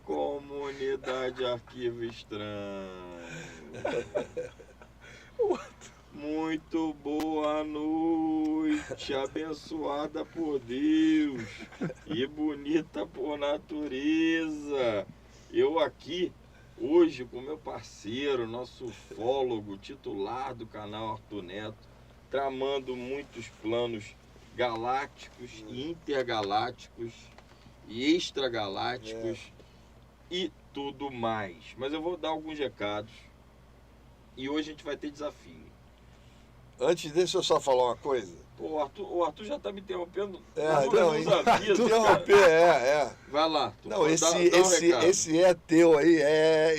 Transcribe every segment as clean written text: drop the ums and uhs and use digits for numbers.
Comunidade Arquivo Estranho. Muito boa noite, abençoada por Deus e bonita por natureza. Eu aqui hoje com meu parceiro, nosso ufólogo titular do canal Arthur Neto, tramando muitos planos galácticos e intergalácticos e extragalácticos e tudo mais. Mas eu vou dar alguns recados e hoje a gente vai ter desafio. Antes, deixa eu só falar uma coisa. O Arthur já está me interrompendo. Interromper. Vai lá. Não, esse é teu aí,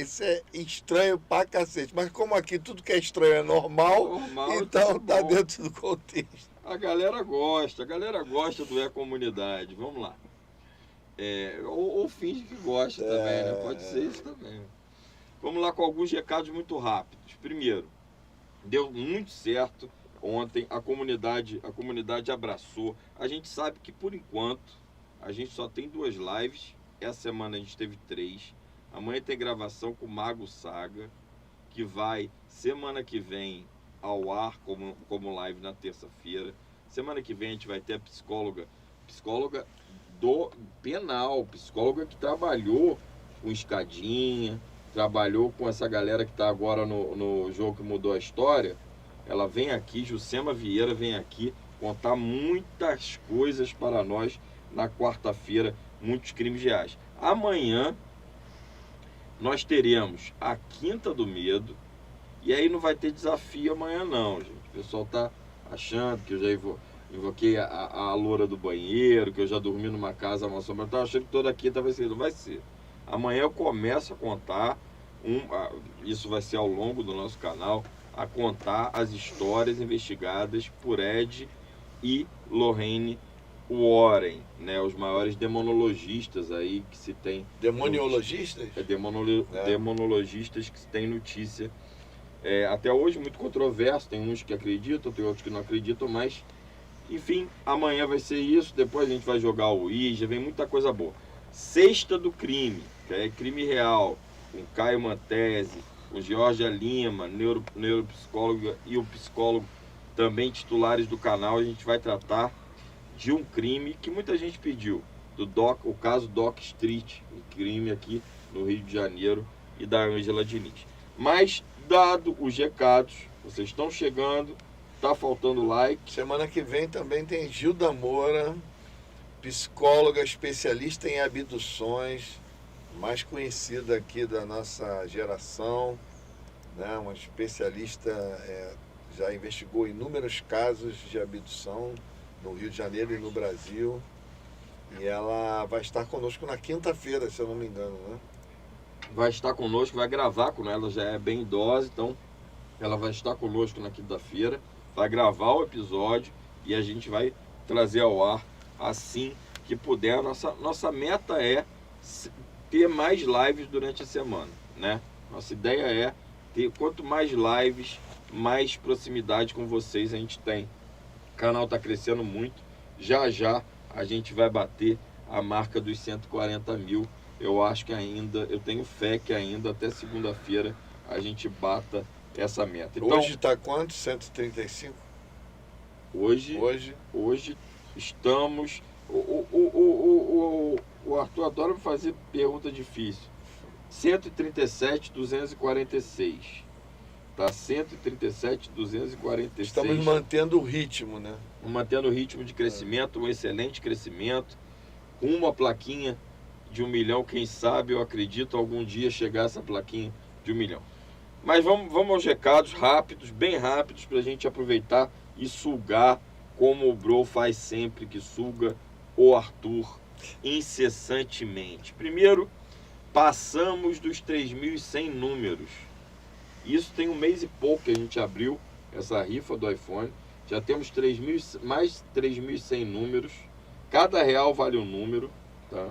isso é estranho pra cacete. Mas como aqui tudo que é estranho é normal então tá dentro do contexto. A galera gosta do E-Comunidade. Vamos lá. Ou finge que gosta também, né? Pode ser isso também. Vamos lá com alguns recados muito rápidos. Primeiro, deu muito certo ontem, a comunidade abraçou. A gente sabe que por enquanto a gente só tem 2 lives. Essa semana a gente teve 3. Amanhã tem gravação com o Mago Saga, que vai semana que vem ao ar como live na terça-feira. Semana que vem a gente vai ter a psicóloga do penal, psicóloga que trabalhou com escadinha, trabalhou com essa galera que está agora no jogo que mudou a história. Ela vem aqui, Jucema Vieira vem aqui contar muitas coisas para nós na quarta-feira, muitos crimes reais. Amanhã nós teremos a Quinta do Medo, e aí não vai ter desafio amanhã não, gente. O pessoal tá achando que eu já invoquei a loura do banheiro, que eu já dormi numa casa mal assombrada. Eu tava achando que toda quinta vai ser, não vai ser. Amanhã eu começo a contar, isso vai ser ao longo do nosso canal, a contar as histórias investigadas por Ed e Lorraine Warren, né, os maiores demonologistas aí que se tem... Demoniologistas? Demonologistas que se tem notícia. Até hoje muito controverso, tem uns que acreditam, tem outros que não acreditam, mas enfim, amanhã vai ser isso, depois a gente vai jogar o Ouija, vem muita coisa boa. Sexta do Crime, que é crime real, com Caio Mantese, com Georgia Lima, neuropsicóloga e o psicólogo também titulares do canal. A gente vai tratar de um crime que muita gente pediu, o caso Doc Street, um crime aqui no Rio de Janeiro, e da Ângela Diniz. Mas, dado os recados, vocês estão chegando, tá faltando like. Semana que vem também tem Gilda Moura, psicóloga especialista em abduções, mais conhecida aqui da nossa geração, né? Uma especialista, já investigou inúmeros casos de abdução no Rio de Janeiro e no Brasil. E ela vai estar conosco na quinta-feira, se eu não me engano, né? Vai estar conosco, vai gravar com ela, já é bem idosa, então ela vai estar conosco na quinta-feira, vai gravar o episódio e a gente vai trazer ao ar assim que puder. A nossa meta é ter mais lives durante a semana, né? Nossa ideia é ter quanto mais lives, mais proximidade com vocês a gente tem. O canal está crescendo muito, já a gente vai bater a marca dos 140 mil. Eu acho que eu tenho fé que ainda até segunda-feira a gente bata essa meta. Então, hoje está quanto? 135? Hoje estamos... O Arthur adora fazer pergunta difícil. 137.246. Tá 137.246. Estamos mantendo o ritmo, né? Mantendo o ritmo de crescimento, um excelente crescimento. Uma plaquinha de 1 milhão, quem sabe, eu acredito, algum dia chegar essa plaquinha de 1 milhão. Mas vamos aos recados rápidos, bem rápidos, para a gente aproveitar e sugar, como o Bro faz sempre, que suga o Arthur incessantemente. Primeiro, passamos dos 3.100 números. Isso tem 1 mês e pouco que a gente abriu essa rifa do iPhone. Já temos mais 3.100 números. Cada real vale um número, tá?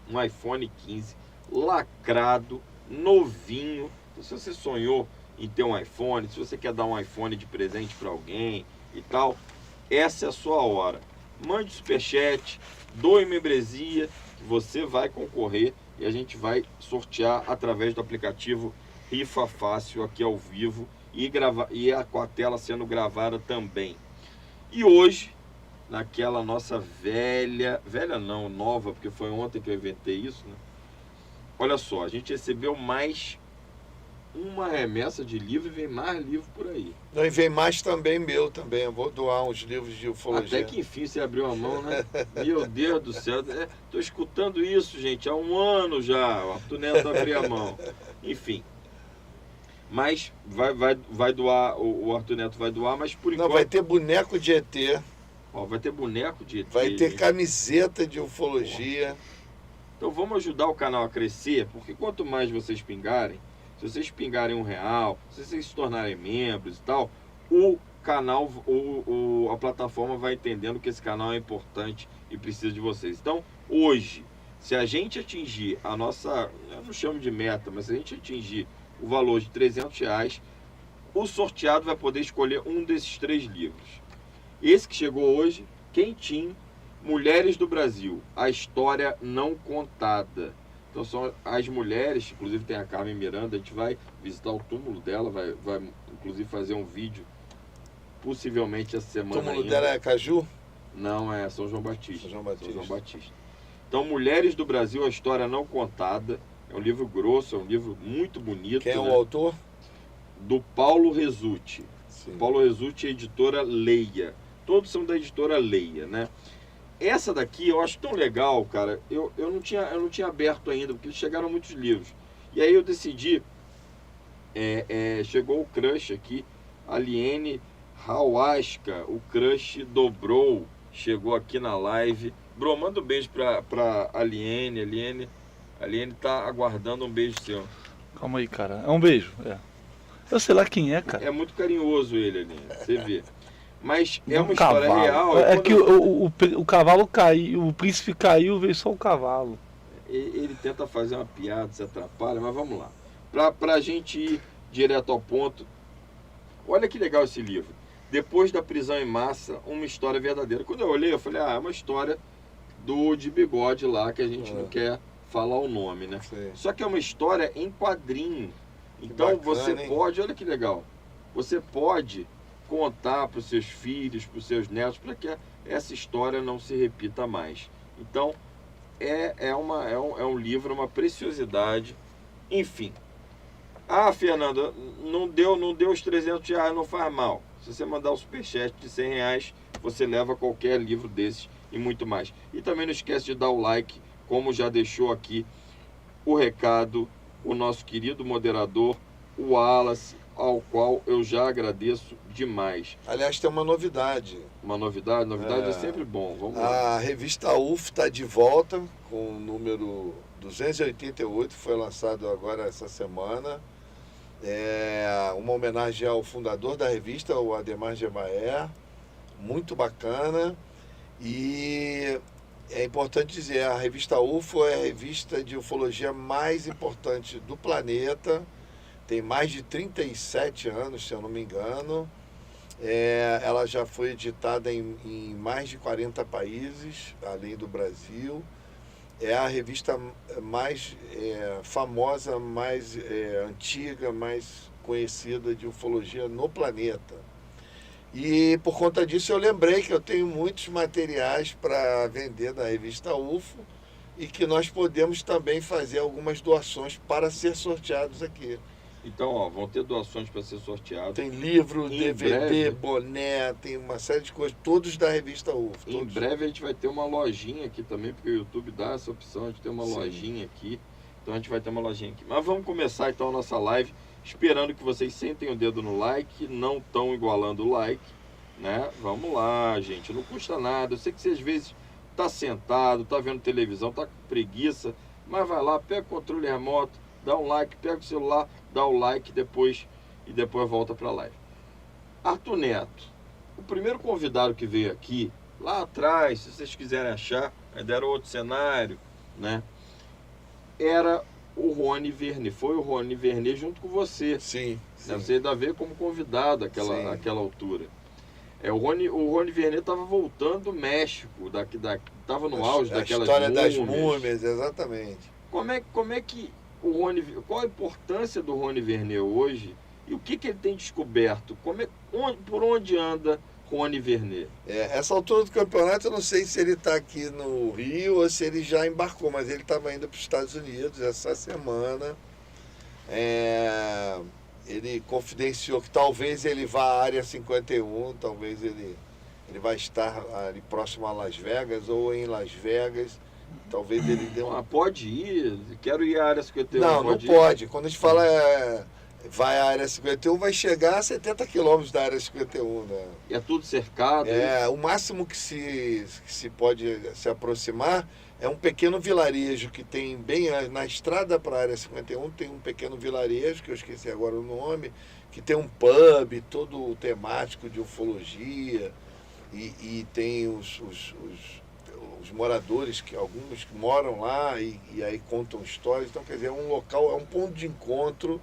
Um iPhone 15 lacrado, novinho. Então, se você sonhou em ter um iPhone, se você quer dar um iPhone de presente para alguém e tal, essa é a sua hora. Mande superchat, doe membresia, que você vai concorrer e a gente vai sortear através do aplicativo Rifa Fácil aqui ao vivo e com a tela sendo gravada também. E hoje, naquela nossa velha não, nova, porque foi ontem que eu inventei isso, né? Olha só, a gente recebeu mais uma remessa de livro e vem mais livro por aí. Não, e vem mais também meu também. Eu vou doar uns livros de ufologia. Até que enfim você abriu a mão, né? Meu Deus do céu. Tô escutando isso, gente, há um ano já. O Arthur Neto abriu a mão. Enfim. Mas vai doar, o Arthur Neto vai doar, mas por enquanto... Não, vai ter boneco de ET. Ó, vai ter boneco de ET. Vai ter gente. camiseta de ufologia. Então vamos ajudar o canal a crescer, porque quanto mais vocês pingarem, se vocês pingarem R$1, se vocês se tornarem membros e tal, o canal, a plataforma vai entendendo que esse canal é importante e precisa de vocês. Então, hoje, se a gente atingir a nossa, eu não chamo de meta, mas se a gente atingir o valor de R$300, o sorteado vai poder escolher um desses 3 livros. Esse que chegou hoje, quentinho, Mulheres do Brasil, a história não contada. Então são as mulheres, inclusive tem a Carmen Miranda, a gente vai visitar o túmulo dela, vai inclusive fazer um vídeo, possivelmente essa semana. O túmulo dela é Caju? Não, é São João Batista. São João Batista. São João Batista. Então, Mulheres do Brasil, a história não contada. É um livro grosso, é um livro muito bonito. Quem é o né? autor? Do Paulo Resutti. Sim. Paulo Resutti é editora Leia. Todos são da editora Leia, né? Essa daqui eu acho tão legal, cara. Eu não tinha aberto ainda, porque chegaram muitos livros. E aí eu decidi, chegou o crush aqui, Aliene Hauasca, o crush dobrou, chegou aqui na live. Bro, manda um beijo pra Aliene. Aliene tá aguardando um beijo seu. Calma aí, cara. É um beijo, é. Eu sei lá quem é, cara. É muito carinhoso ele, Aliene, você vê. Mas é Um uma história cavalo. real. É que o cavalo caiu, o príncipe caiu, veio só o cavalo. Ele tenta fazer uma piada, se atrapalha, mas vamos lá. Pra gente ir direto ao ponto, olha que legal esse livro. Depois da prisão em massa, uma história verdadeira. Quando eu olhei, eu falei, é uma história do de bigode lá, que a gente não quer falar o nome, né? Sim. Só que é uma história em quadrinho. Então bacana, você hein? pode, olha que legal, você pode contar para os seus filhos, para os seus netos, para que essa história não se repita mais. Então, é um livro, uma preciosidade. Enfim. Ah, Fernanda, não deu os R$300, não faz mal. Se você mandar o superchat de R$100, você leva qualquer livro desses e muito mais. E também não esquece de dar o like, como já deixou aqui o recado o nosso querido moderador, o Wallace, ao qual eu já agradeço demais. Aliás, tem uma novidade. Uma novidade? Novidade é sempre bom. Vamos lá. A revista UFO está de volta com o número 288, foi lançado agora essa semana. É uma homenagem ao fundador da revista, o Ademar Gemaer. Muito bacana. E é importante dizer, a revista UFO é a revista de ufologia mais importante do planeta. Tem mais de 37 anos, se eu não me engano. Ela já foi editada em mais de 40 países, além do Brasil. É a revista mais famosa, mais antiga, mais conhecida de ufologia no planeta. E por conta disso eu lembrei que eu tenho muitos materiais para vender na revista UFO e que nós podemos também fazer algumas doações para ser sorteados aqui. Então, ó, vão ter doações para ser sorteados. Tem livro, Em DVD, breve. boné, tem uma série de coisas, todos da revista UFO. Em Todos. breve a gente vai ter uma lojinha aqui também, porque o YouTube dá essa opção de ter uma Sim. lojinha aqui. Então a gente vai ter uma lojinha aqui. Mas vamos começar então a nossa live, esperando que vocês sentem o dedo no like, não estão igualando o like, né? Vamos lá, gente, não custa nada. Eu sei que você às vezes tá sentado, tá vendo televisão, tá com preguiça, mas vai lá, pega o controle remoto, dá um like, pega o celular, dá o like e depois volta para a live. Arthur Neto, o primeiro convidado que veio aqui, lá atrás, se vocês quiserem achar, ainda era outro cenário, né? Era o Rony Vernet, foi o Rony Vernet junto com você. Sim, Né? sim. Você ainda veio como convidado Sim. àquela altura. O Rony Vernet estava voltando do México, estava no auge A daquelas história das múmias. múmias, exatamente. como é que qual a importância do Rony Vernet hoje e o que ele tem descoberto? Por onde anda Rony Vernet? Essa altura do campeonato, eu não sei se ele está aqui no Rio ou se ele já embarcou, mas ele estava indo para os Estados Unidos essa semana. Ele confidenciou que talvez ele vá à área 51, talvez ele vai estar ali próximo a Las Vegas ou em Las Vegas. Talvez ele dê pode ir? Quero ir à área 51. Não pode. Quando a gente fala vai à área 51, vai chegar a 70 quilômetros da área 51. Né? E é tudo cercado? O máximo que se pode se aproximar é um pequeno vilarejo que tem bem na estrada para a área 51, tem um pequeno vilarejo, que eu esqueci agora o nome, que tem um pub todo temático de ufologia e tem os moradores, que alguns que moram lá e aí contam histórias. Então, quer dizer, é um local, é um ponto de encontro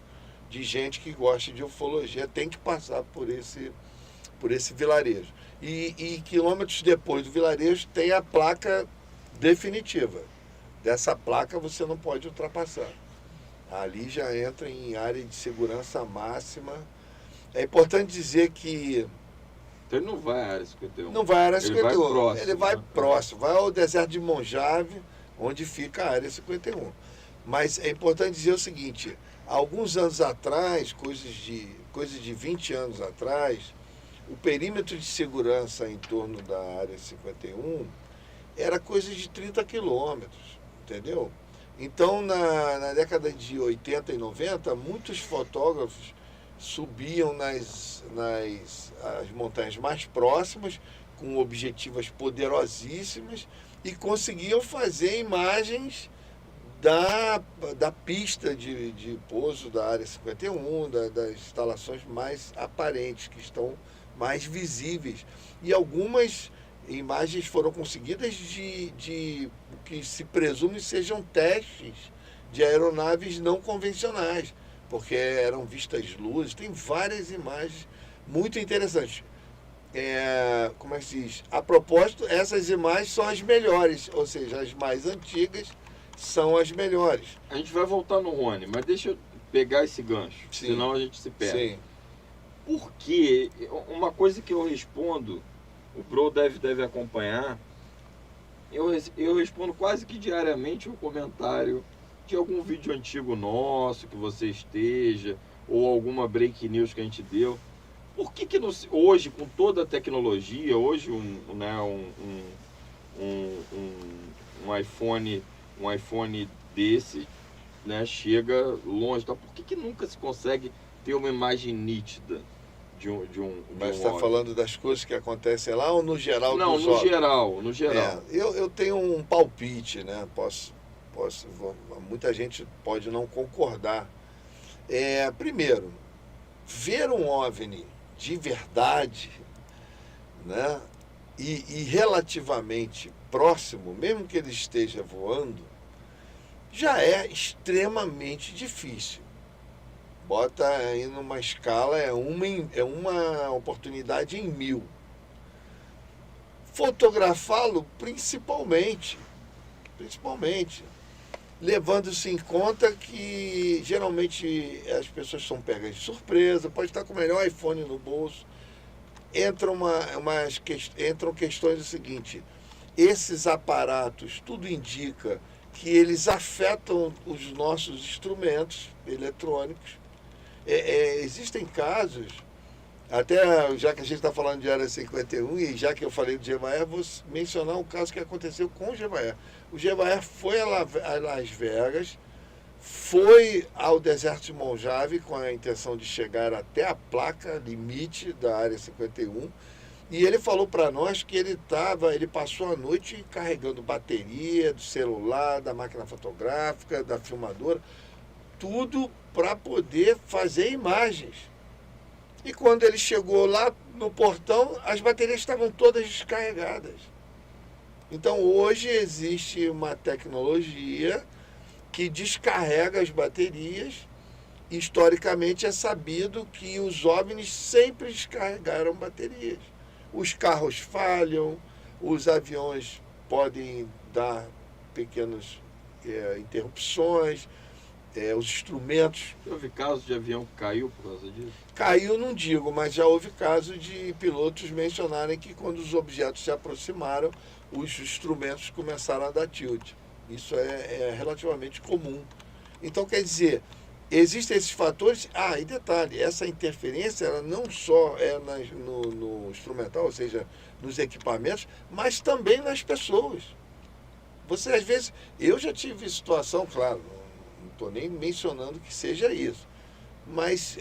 de gente que gosta de ufologia, tem que passar por esse vilarejo. E quilômetros depois do vilarejo tem a placa definitiva. Dessa placa você não pode ultrapassar. Ali já entra em área de segurança máxima. É importante dizer que... Então ele não vai à área 51? Não vai à área 51. Ele vai próximo. Ele vai próximo. Vai ao deserto de Monjave, onde fica a área 51. Mas é importante dizer o seguinte... Alguns anos atrás, coisas de 20 anos atrás, o perímetro de segurança em torno da área 51 era coisa de 30 quilômetros, entendeu? Então, na década de 80 e 90, muitos fotógrafos subiam nas montanhas mais próximas, com objetivas poderosíssimas, e conseguiam fazer imagens da pista de pouso da área 51, das instalações mais aparentes, que estão mais visíveis. E algumas imagens foram conseguidas de que se presume sejam testes de aeronaves não convencionais, porque eram vistas luzes. Tem várias imagens muito interessantes. Como é que se diz? A propósito, essas imagens são as melhores, ou seja, as mais antigas são as melhores. A gente vai voltar no Rony, mas deixa eu pegar esse gancho, Sim. Senão a gente se perde. Sim. Porque uma coisa que eu respondo, o Bro deve acompanhar, eu respondo quase que diariamente um comentário de algum vídeo antigo nosso que você esteja, ou alguma break news que a gente deu. Por que hoje, com toda a tecnologia, hoje um iPhone desse, né, chega longe, tá? Por que nunca se consegue ter uma imagem nítida de um Mas está falando das coisas que acontecem lá ou no geral? Não, no geral. Eu tenho um palpite, né? Muita gente pode não concordar. Primeiro, ver um OVNI de verdade, né? E relativamente próximo, mesmo que ele esteja voando, já é extremamente difícil. Bota aí numa escala, é uma oportunidade em 1000. Fotografá-lo principalmente, levando-se em conta que geralmente as pessoas são pegas de surpresa, pode estar com o melhor iPhone no bolso. Entram questões do seguinte: esses aparatos, tudo indica que eles afetam os nossos instrumentos eletrônicos. Existem casos, até já que a gente está falando de área 51 e já que eu falei do Gevaer, vou mencionar um caso que aconteceu com o Gevaer. O Gevaer foi a Las Vegas, foi ao deserto de Monjave com a intenção de chegar até a placa limite da área 51, e ele falou para nós que ele passou a noite carregando bateria do celular, da máquina fotográfica, da filmadora, tudo para poder fazer imagens. E quando ele chegou lá no portão, as baterias estavam todas descarregadas. Então hoje existe uma tecnologia que descarrega as baterias. Historicamente é sabido que os OVNIs sempre descarregaram baterias. Os carros falham, os aviões podem dar pequenos interrupções, os instrumentos. Houve casos de avião que caiu por causa disso? Caiu, não digo, mas já houve caso de pilotos mencionarem que quando os objetos se aproximaram, os instrumentos começaram a dar tilt. Isso é relativamente comum. Então, quer dizer, existem esses fatores. E detalhe, essa interferência ela não só é no instrumental, ou seja, nos equipamentos, mas também nas pessoas. Você, às vezes, eu já tive situação, claro, não estou nem mencionando que seja isso, mas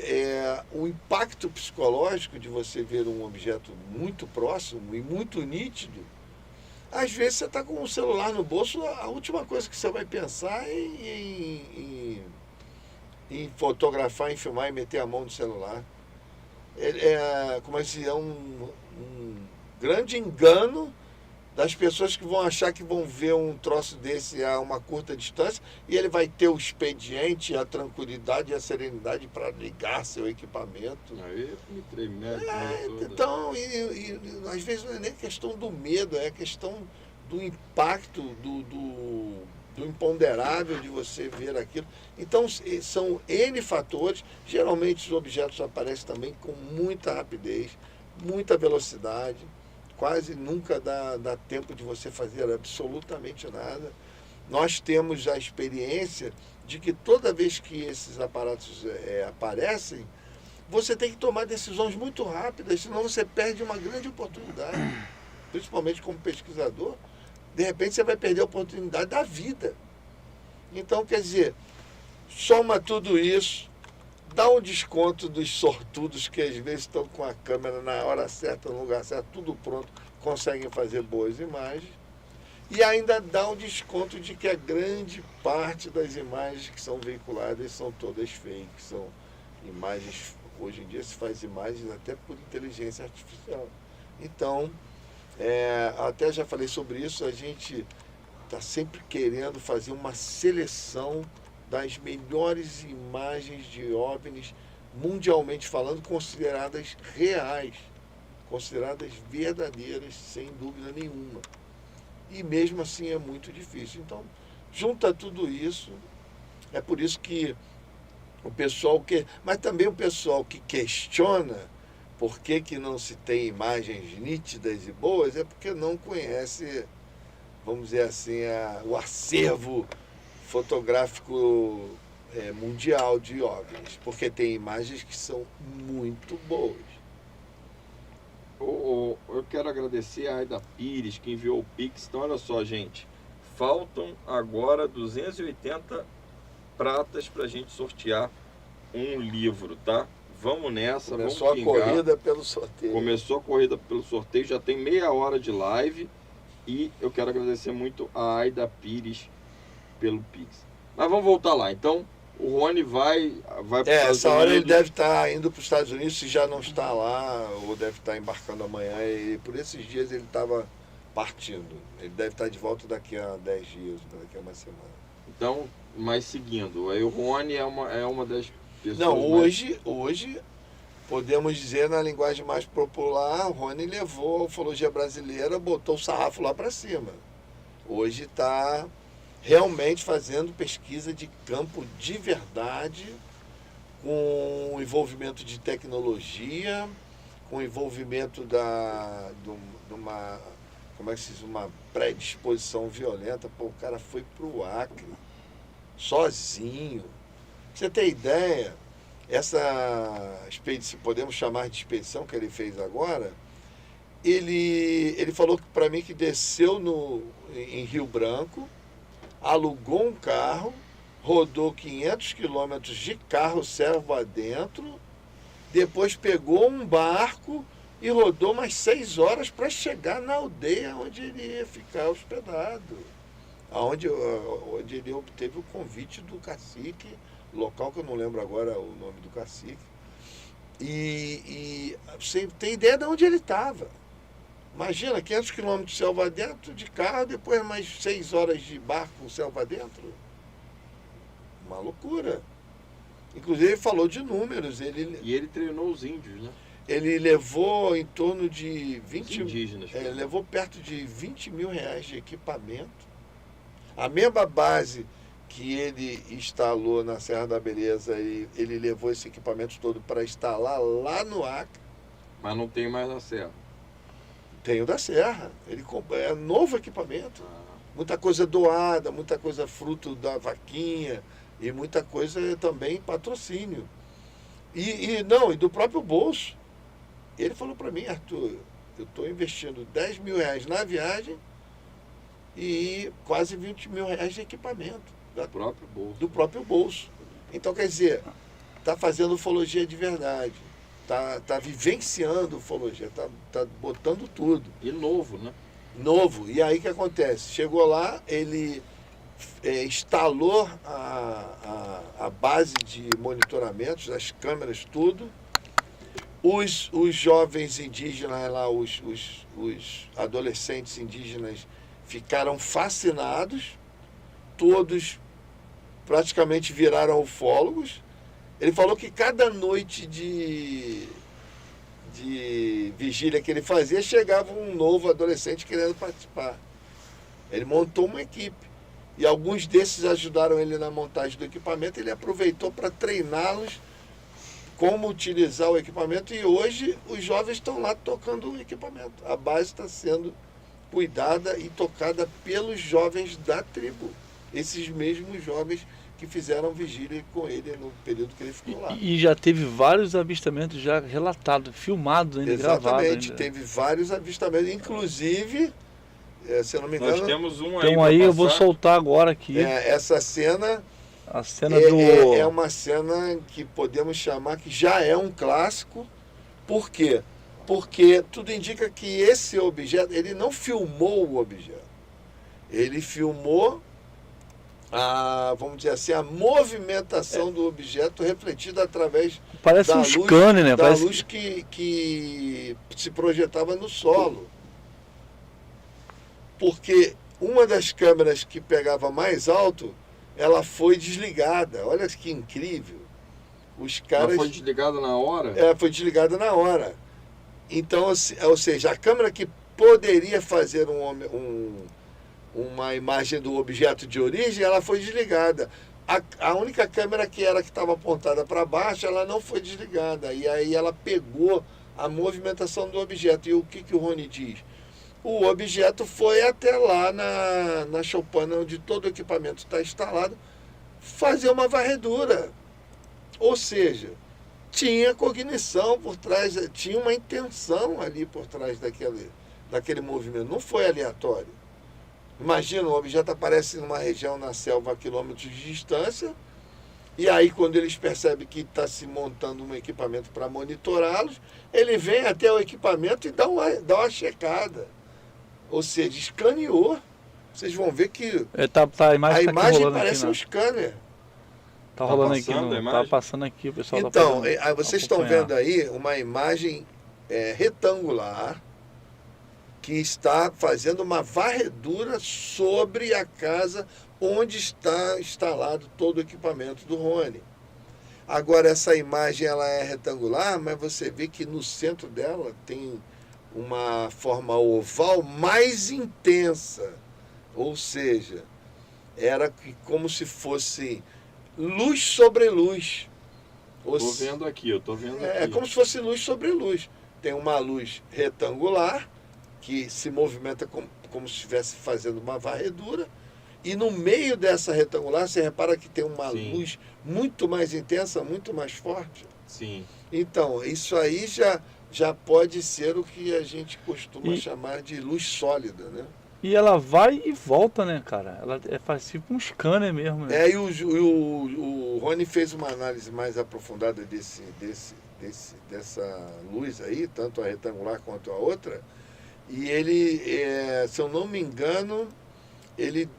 o impacto psicológico de você ver um objeto muito próximo e muito nítido, às vezes você está com o celular no bolso, a última coisa que você vai pensar é em fotografar, em filmar e meter a mão no celular. Como é que se diz, um grande engano das pessoas que vão achar que vão ver um troço desse a uma curta distância e ele vai ter o expediente, a tranquilidade e a serenidade para ligar seu equipamento. Aí me tremendo. Então, às vezes não é nem questão do medo, é questão do impacto, do imponderável de você ver aquilo. Então, são N fatores. Geralmente os objetos aparecem também com muita rapidez, muita velocidade. Quase nunca dá tempo de você fazer absolutamente nada. Nós temos a experiência de que toda vez que esses aparatos aparecem, você tem que tomar decisões muito rápidas, senão você perde uma grande oportunidade. Principalmente como pesquisador, de repente você vai perder a oportunidade da vida. Então, quer dizer, soma tudo isso, dá um desconto dos sortudos que às vezes estão com a câmera na hora certa, no lugar certo, tudo pronto, conseguem fazer boas imagens. E ainda dá um desconto de que a grande parte das imagens que são veiculadas são todas fake, são imagens, hoje em dia se faz imagens até por inteligência artificial. Então, até já falei sobre isso, a gente está sempre querendo fazer uma seleção das melhores imagens de OVNIs, mundialmente falando, consideradas reais, consideradas verdadeiras, sem dúvida nenhuma. E mesmo assim é muito difícil. Então, junta tudo isso, é por isso que o pessoal mas também o pessoal que questiona por que não se tem imagens nítidas e boas, é porque não conhece, vamos dizer assim, o acervo fotográfico mundial de OVNIs, porque tem imagens que são muito boas. Eu quero agradecer a Aida Pires, que enviou o Pix. Então, olha só, gente, faltam agora 280 pratas para a gente sortear um livro, tá? Vamos nessa, Começou vamos a corrida pelo sorteio. Começou a corrida pelo sorteio, já tem meia hora de live e eu quero agradecer muito a Aida Pires pelo Pix. Mas vamos voltar lá. Então, o Rony vai essa hora ele deve estar indo para os Estados Unidos, se já não está lá, ou deve estar embarcando amanhã, e por esses dias ele estava partindo. Ele deve estar de volta daqui a 10 dias, daqui a uma semana. Então, mas seguindo, aí o Rony é uma das pessoas... Não, hoje, podemos dizer na linguagem mais popular, o Rony levou a ufologia brasileira, botou o sarrafo lá para cima. Hoje está realmente fazendo pesquisa de campo de verdade, com envolvimento de tecnologia, com envolvimento de uma, como é que se diz, uma predisposição violenta. Pô, o cara foi para o Acre, sozinho. Pra você ter ideia, essa expedição, podemos chamar de expedição que ele fez agora, ele falou para mim que desceu em Rio Branco, alugou um carro, rodou 500 quilômetros de carro servo adentro, depois pegou um barco e rodou mais 6 horas para chegar na aldeia onde ele ia ficar hospedado, onde ele obteve o convite do cacique local, que eu não lembro agora o nome do cacique, e você tem ideia de onde ele estava. Imagina, 500 quilômetros de selva adentro de carro, depois mais 6 horas de barco selva adentro. Uma loucura. Inclusive ele falou de números. E ele treinou os índios, né? Ele levou em torno de 20... Os indígenas. levou perto de 20 mil reais de equipamento. A mesma base que ele instalou na Serra da Beleza, ele levou esse equipamento todo para instalar lá no Acre. Mas não tem mais na Serra. Tem o da Serra. É novo equipamento. Muita coisa doada, muita coisa fruto da vaquinha e muita coisa também patrocínio. E do próprio bolso. Ele falou para mim: Arthur, eu estou investindo 10 mil reais na viagem e quase 20 mil reais de equipamento. Do próprio bolso. Então, quer dizer, está fazendo ufologia de verdade. Tá vivenciando ufologia, tá botando tudo. E novo, né? Novo. E aí o que acontece? Chegou lá, ele instalou a base de monitoramentos, as câmeras, tudo. Os jovens indígenas lá, os adolescentes indígenas ficaram fascinados, todos praticamente viraram ufólogos. Ele falou que cada noite de vigília que ele fazia, chegava um novo adolescente querendo participar. Ele montou uma equipe. E alguns desses ajudaram ele na montagem do equipamento. Ele aproveitou para treiná-los como utilizar o equipamento. E hoje os jovens estão lá tocando o equipamento. A base está sendo cuidada e tocada pelos jovens da tribo. Esses mesmos jovens que fizeram vigília com ele no período que ele ficou lá. E já teve vários avistamentos já relatados, filmados ainda, gravados. Exatamente, teve vários avistamentos, inclusive, se eu não me engano... Nós temos um então aí eu vou soltar agora aqui. Essa cena... A cena do... é uma cena que podemos chamar que já é um clássico. Por quê? Porque tudo indica que esse objeto, ele não filmou o objeto. Ele filmou vamos dizer assim, a movimentação do objeto refletida através parece um scanner, né? Da luz que se projetava no solo. Porque uma das câmeras que pegava mais alto, ela foi desligada. Olha que incrível. Os caras... Ela foi desligada na hora? Ela foi desligada na hora. Então, ou seja, a câmera que poderia fazer uma imagem do objeto de origem, ela foi desligada. A única câmera que estava apontada para baixo, ela não foi desligada. E aí ela pegou a movimentação do objeto. E o que o Rony diz? O objeto foi até lá na choupana, onde todo o equipamento está instalado, fazer uma varredura. Ou seja, tinha cognição por trás, tinha uma intenção ali por trás daquele movimento. Não foi aleatório. Imagina, um objeto aparece numa região na selva a quilômetros de distância, e aí quando eles percebem que está se montando um equipamento para monitorá-los, ele vem até o equipamento e dá uma checada. Ou seja, escaneou. Vocês vão ver que a imagem parece um scanner. Tá rolando aqui, tá passando aqui, o pessoal então, vocês estão vendo aí uma imagem retangular que está fazendo uma varredura sobre a casa onde está instalado todo o equipamento do Rony. Agora, essa imagem ela é retangular, mas você vê que no centro dela tem uma forma oval mais intensa. Ou seja, era como se fosse luz sobre luz. Eu tô vendo aqui. É como se fosse luz sobre luz. Tem uma luz retangular que se movimenta como se estivesse fazendo uma varredura. E no meio dessa retangular, você repara que tem uma luz muito mais intensa, muito mais forte. Sim. Então, isso aí já pode ser o que a gente costuma chamar de luz sólida, né? E ela vai e volta, né, cara? Ela faz tipo um scanner mesmo, né? E o Rony fez uma análise mais aprofundada dessa luz aí, tanto a retangular quanto a outra. E ele, se eu não me engano, ele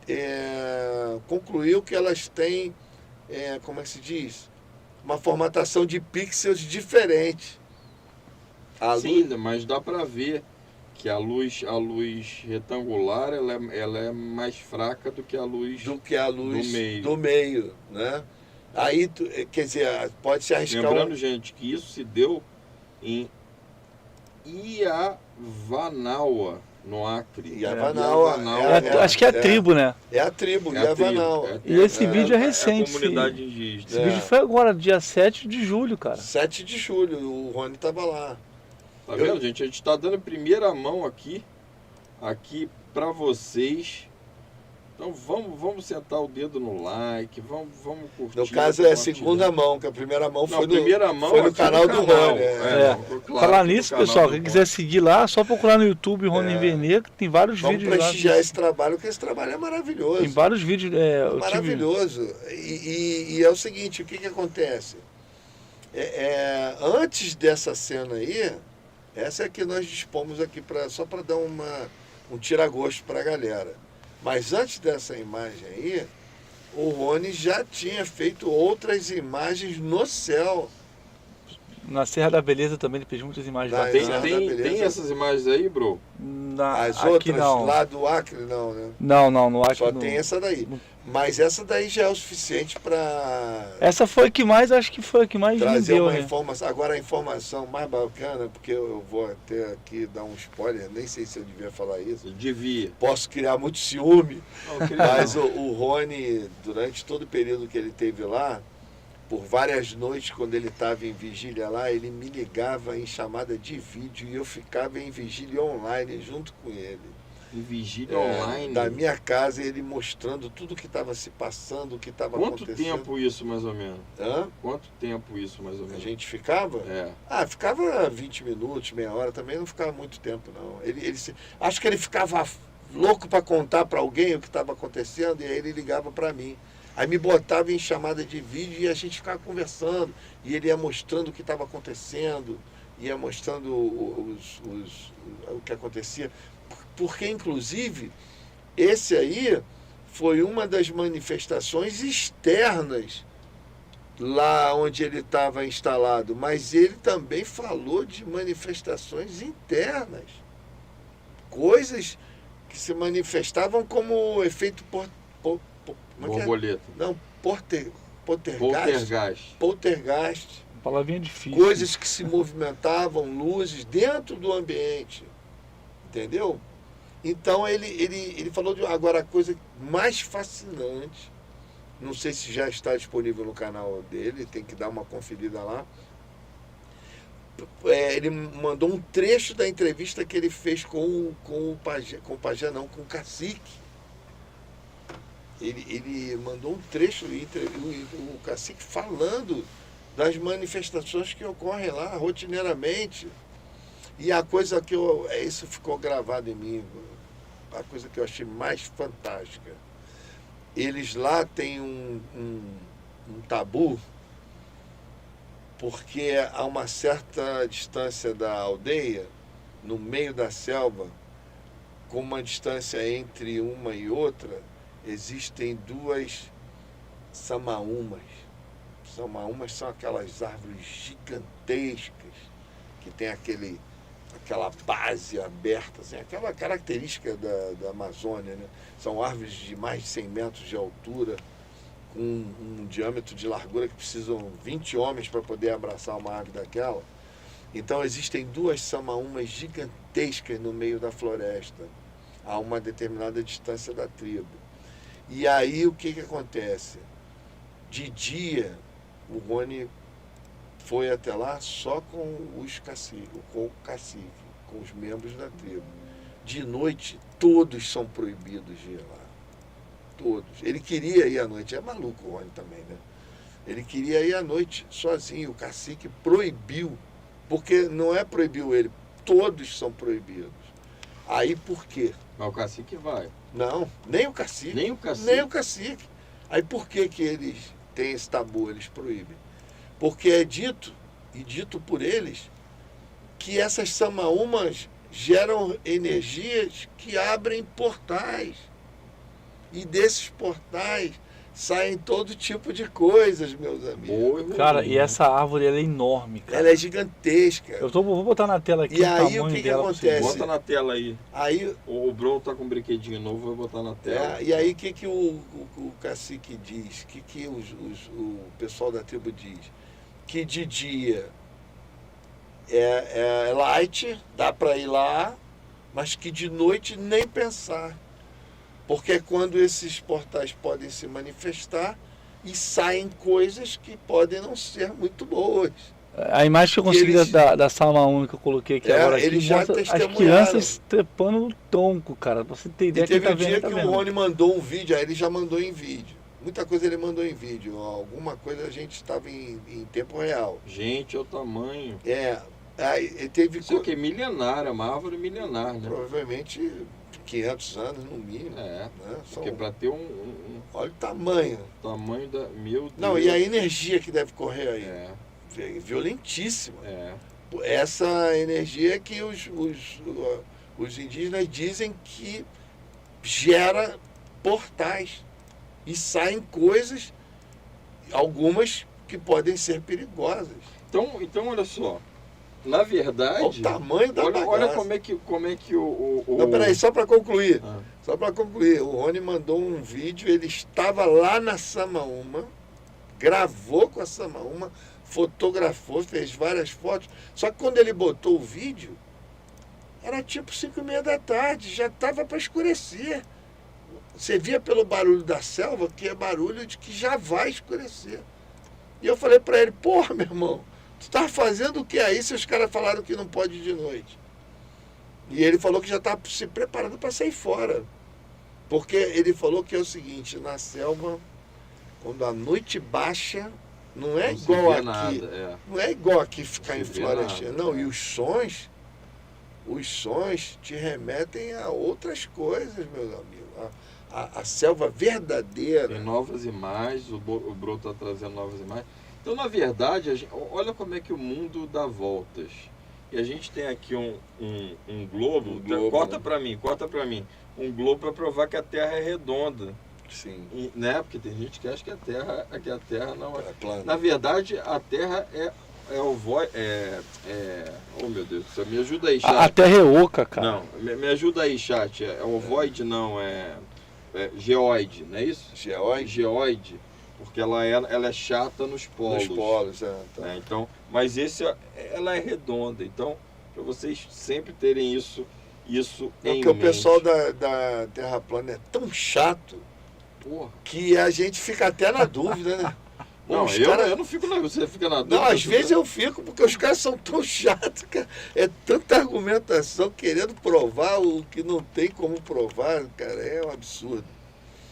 concluiu que elas têm, como é que se diz? Uma formatação de pixels diferente. Sim, mas dá para ver que a luz retangular ela é mais fraca do que a luz do meio, né? Aí, quer dizer, pode se arriscar. Lembrando, gente, que isso se deu em Iavanaua, No Acre. Iavanal, Acho que é a tribo, né? É a tribo, É a tribo, Iavanal. E esse vídeo é recente. É a comunidade indígena. Esse vídeo foi agora, dia 7 de julho, cara. 7 de julho, o Rony estava lá. Tá vendo, gente? A gente tá dando primeira mão aqui para vocês. Então vamos sentar o dedo no like, vamos curtir. No caso é a segunda mão, que a primeira mão foi no canal do Rony. Falar nisso, pessoal, quem quiser seguir lá, só procurar no YouTube Rony Vernet, que tem vários vídeos lá. Vamos prestigiar esse trabalho, porque esse trabalho é maravilhoso. Tem vários vídeos. Maravilhoso. E é o seguinte, o que acontece? Antes dessa cena aí, essa é que nós dispomos aqui só para dar um tira-gosto para a galera. Mas antes dessa imagem aí, o Rony já tinha feito outras imagens no céu. Na Serra da Beleza também ele fez muitas imagens lá. Tem essas imagens aí, bro? As outras não. Lá do Acre não, né? Não, no Acre só tem essa daí. Mas essa daí já é o suficiente para... Essa foi a que mais, acho que foi a que mais trazer vendeu, uma né? informação. Agora a informação mais bacana, porque eu vou até aqui dar um spoiler, nem sei se eu devia falar isso. Eu devia. Posso criar muito ciúme, mas o Rony, durante todo o período que ele teve lá, por várias noites, quando ele estava em vigília lá, ele me ligava em chamada de vídeo e eu ficava em vigília online junto com ele. Em vigília online? Da minha casa, ele mostrando tudo o que estava se passando, o que estava acontecendo. Quanto tempo isso, mais ou menos? Hã? Quanto tempo isso, mais ou menos? A gente ficava? Ficava 20 minutos, meia hora, também não ficava muito tempo, não. Acho que ele ficava louco para contar para alguém o que estava acontecendo, e aí ele ligava para mim. Aí me botava em chamada de vídeo e a gente ficava conversando, e ele ia mostrando o que estava acontecendo, ia mostrando o que acontecia. Porque, inclusive, esse aí foi uma das manifestações externas lá onde ele estava instalado, mas ele também falou de manifestações internas, coisas que se manifestavam como efeito borboleta. Não, poltergeist. Palavrinha difícil. Coisas que se movimentavam, luzes dentro do ambiente, entendeu? Então ele falou agora a coisa mais fascinante, não sei se já está disponível no canal dele, tem que dar uma conferida lá. Ele mandou um trecho da entrevista que ele fez com o cacique. Ele mandou um trecho, o cacique falando das manifestações que ocorrem lá rotineiramente. E a coisa que isso ficou gravado em mim, a coisa que eu achei mais fantástica. Eles lá têm um tabu, porque a uma certa distância da aldeia, no meio da selva, com uma distância entre uma e outra, existem duas samaúmas. Samaúmas são aquelas árvores gigantescas que tem aquela base aberta, assim, aquela característica da Amazônia, né? São árvores de mais de 100 metros de altura, com um diâmetro de largura que precisam 20 homens para poder abraçar uma árvore daquela. Então existem duas samaúmas gigantescas no meio da floresta, a uma determinada distância da tribo. E aí o que acontece? De dia, o Rony foi até lá só com o cacique, com os membros da tribo. De noite, todos são proibidos de ir lá. Todos. Ele queria ir à noite. É maluco o Rony também, né? Ele queria ir à noite sozinho. O cacique proibiu. Porque não é proibiu ele, todos são proibidos. Aí por quê? Mas o cacique vai. Não, nem o cacique. Nem o cacique? Nem o cacique. Aí por que eles têm esse tabu, eles proíbem? Porque é dito, e dito por eles, que essas samaúmas geram energias que abrem portais. E desses portais saem todo tipo de coisas, meus amigos. Cara, e essa árvore ela é enorme, cara. Ela é gigantesca. Vou botar na tela aqui e aí o que acontece? Bota na tela aí. Aí o Bruno tá com um brinquedinho novo, vou botar na tela. E aí o que o cacique diz? Que o pessoal da tribo diz? Que de dia é light, dá para ir lá, mas que de noite nem pensar. Porque é quando esses portais podem se manifestar e saem coisas que podem não ser muito boas. A imagem que eu consegui eles- da Sama 1 que eu coloquei aqui agora aqui, eles já mostra as testemunharam. crianças trepando no tronco, cara. Pra você ter E ideia, teve quem tá um dia vendo, tá que vendo. o Rony mandou um vídeo, aí ele já mandou em vídeo. Muita coisa ele mandou em vídeo, alguma coisa a gente estava em tempo real. Gente, é o tamanho. Aí ele teve Isso aqui é milenária, uma árvore milenar, né? provavelmente 500 anos no mínimo. É, Né? porque para ter um Olha o tamanho. tamanho da... Meu Deus. Não, e a energia que deve correr aí. É, Violentíssima. é. Essa energia que os indígenas dizem que gera portais e saem coisas, algumas que podem ser perigosas. Então olha só. Na verdade... Olha o tamanho da olha bagaça. como é que o... Não, peraí, só para concluir. Ah, Só para concluir, o Rony mandou um vídeo, ele estava lá na Samaúma, gravou com a Samaúma, fotografou, fez várias fotos. Só que quando ele botou o vídeo, era tipo 5h30 da tarde, já estava para escurecer. Você via pelo barulho da selva que é barulho de que já vai escurecer. E eu falei para ele, porra, meu irmão, tu tá fazendo o que aí se os caras falaram que não pode ir de noite? E ele falou que já está se preparando para sair fora. Porque ele falou que é o seguinte, na selva, quando a noite baixa, não é não se igual vê aqui. nada, é. Não é igual aqui ficar Não em se vê floresta. nada, Não, é. e os sons te remetem a outras coisas, meus amigos. A selva verdadeira. Tem novas imagens, o Bro está trazendo novas imagens. Então, na verdade, olha como é que o mundo dá voltas. E a gente tem aqui um globo. Um globo, corta né? para mim. Um globo para provar que a Terra é redonda. Sim, Né? Porque tem gente que acha que a Terra não é. é plano. Na verdade, a Terra é ovoide. Oh, meu Deus do céu, me ajuda aí, chat. A terra é oca, cara. Não, me ajuda aí, chat. É ovoide, não, é geoide, não é isso? Geóide? Geoide, porque ela é chata nos polos. Nos polos, tá. Né? Então, mas ela é redonda. Então, para vocês sempre terem isso em Porque o mente. pessoal da Terra plana é tão chato Porra. que a gente fica até na dúvida, né? Não, Os eu caras- não fico na você fica na dúvida. Não, às vezes eu fico, porque os caras são tão chatos, cara. É tanta argumentação querendo provar o que não tem como provar, cara. É um absurdo.